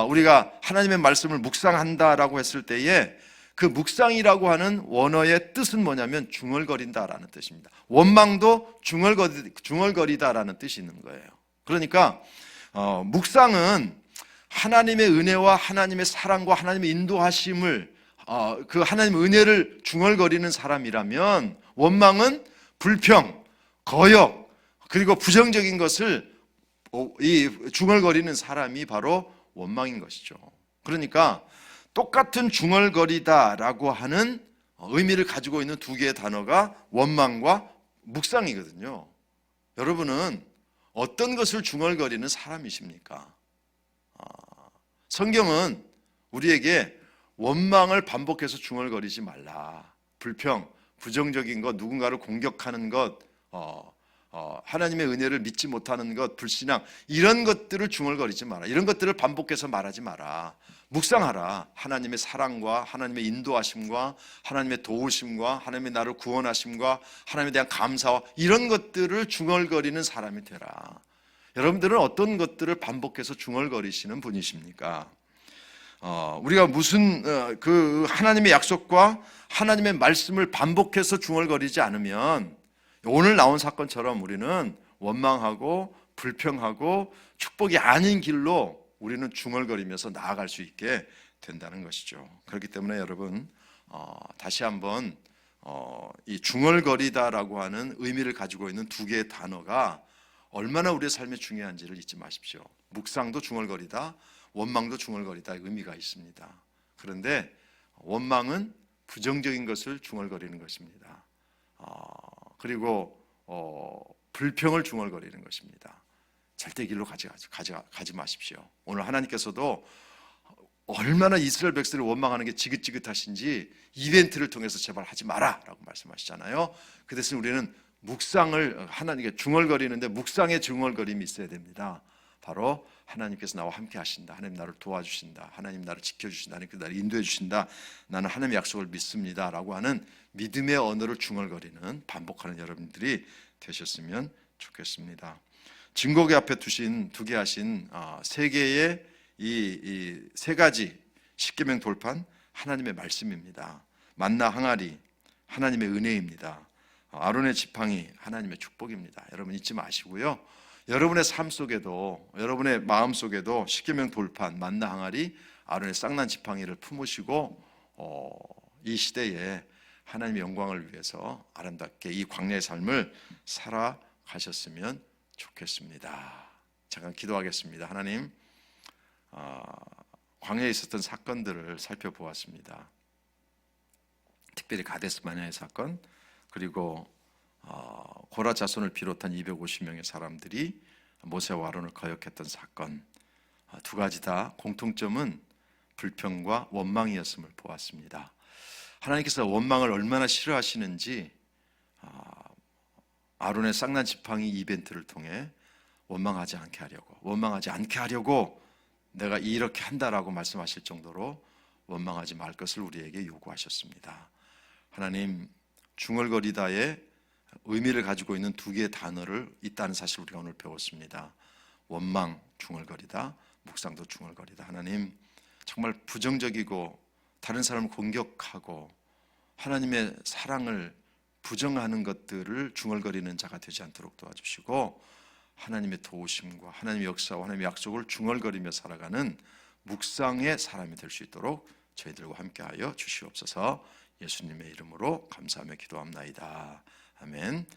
우리가 하나님의 말씀을 묵상한다라고 했을 때에 그 묵상이라고 하는 원어의 뜻은 뭐냐면 중얼거린다라는 뜻입니다. 원망도 중얼거리다라는 뜻이 있는 거예요. 그러니까 묵상은 하나님의 은혜와 하나님의 사랑과 하나님의 인도하심을 그 하나님의 은혜를 중얼거리는 사람이라면, 원망은 불평, 거역, 그리고 부정적인 것을 이 중얼거리는 사람이 바로 원망인 것이죠. 그러니까 똑같은 중얼거리다라고 하는 의미를 가지고 있는 두 개의 단어가 원망과 묵상이거든요. 여러분은 어떤 것을 중얼거리는 사람이십니까? 성경은 우리에게 원망을 반복해서 중얼거리지 말라, 불평, 부정적인 것, 누군가를 공격하는 것, 하나님의 은혜를 믿지 못하는 것, 불신앙, 이런 것들을 중얼거리지 마라, 이런 것들을 반복해서 말하지 마라. 묵상하라. 하나님의 사랑과 하나님의 인도하심과 하나님의 도우심과 하나님의 나를 구원하심과 하나님에 대한 감사와 이런 것들을 중얼거리는 사람이 되라. 여러분들은 어떤 것들을 반복해서 중얼거리시는 분이십니까? 우리가 무슨 그 하나님의 약속과 하나님의 말씀을 반복해서 중얼거리지 않으면 오늘 나온 사건처럼 우리는 원망하고 불평하고 축복이 아닌 길로 우리는 중얼거리면서 나아갈 수 있게 된다는 것이죠. 그렇기 때문에 여러분, 다시 한번 이 중얼거리다라고 하는 의미를 가지고 있는 두 개의 단어가 얼마나 우리의 삶에 중요한지를 잊지 마십시오. 묵상도 중얼거리다, 원망도 중얼거리다 의미가 있습니다. 그런데 원망은 부정적인 것을 중얼거리는 것입니다. 그리고 불평을 중얼거리는 것입니다. 절대 길로 가지 마십시오. 오늘 하나님께서도 얼마나 이스라엘 백성을 원망하는 게 지긋지긋하신지 이벤트를 통해서 제발 하지 마라 라고 말씀하시잖아요. 그 대신 우리는 묵상을, 하나님께 중얼거리는데 묵상의 중얼거림이 있어야 됩니다. 바로 하나님께서 나와 함께 하신다, 하나님 나를 도와주신다, 하나님 나를 지켜주신다, 하나님 나를 인도해 주신다, 나는 하나님의 약속을 믿습니다 라고 하는 믿음의 언어를 중얼거리는, 반복하는 여러분들이 되셨으면 좋겠습니다. 증거계 앞에 두신 두 개 하신 세 개의 이 세 가지 십계명 돌판, 하나님의 말씀입니다. 만나 항아리, 하나님의 은혜입니다. 아론의 지팡이, 하나님의 축복입니다. 여러분 잊지 마시고요. 여러분의 삶 속에도, 여러분의 마음 속에도 십계명 돌판, 만나 항아리, 아론의 쌍난 지팡이를 품으시고 이 시대에 하나님의 영광을 위해서 아름답게 이 광야의 삶을 살아가셨으면 좋겠습니다. 잠깐 기도하겠습니다. 하나님, 광야에 있었던 사건들을 살펴보았습니다. 특별히 가데스 바네아의 사건, 그리고 고라 자손을 비롯한 250명의 사람들이 모세와 아론을 거역했던 사건, 두 가지 다 공통점은 불평과 원망이었음을 보았습니다. 하나님께서 원망을 얼마나 싫어하시는지 아론의 쌍난 지팡이 이벤트를 통해 원망하지 않게 하려고 내가 이렇게 한다라고 말씀하실 정도로 원망하지 말 것을 우리에게 요구하셨습니다. 하나님, 중얼거리다의 의미를 가지고 있는 두 개의 단어를 있다는 사실을 우리가 오늘 배웠습니다. 원망, 중얼거리다, 묵상도 중얼거리다. 하나님, 정말 부정적이고 다른 사람을 공격하고 하나님의 사랑을 부정하는 것들을 중얼거리는 자가 되지 않도록 도와주시고, 하나님의 도우심과 하나님의 역사와 하나님의 약속을 중얼거리며 살아가는 묵상의 사람이 될 수 있도록 저희들과 함께하여 주시옵소서. 예수님의 이름으로 감사하며 기도합나이다. 아멘.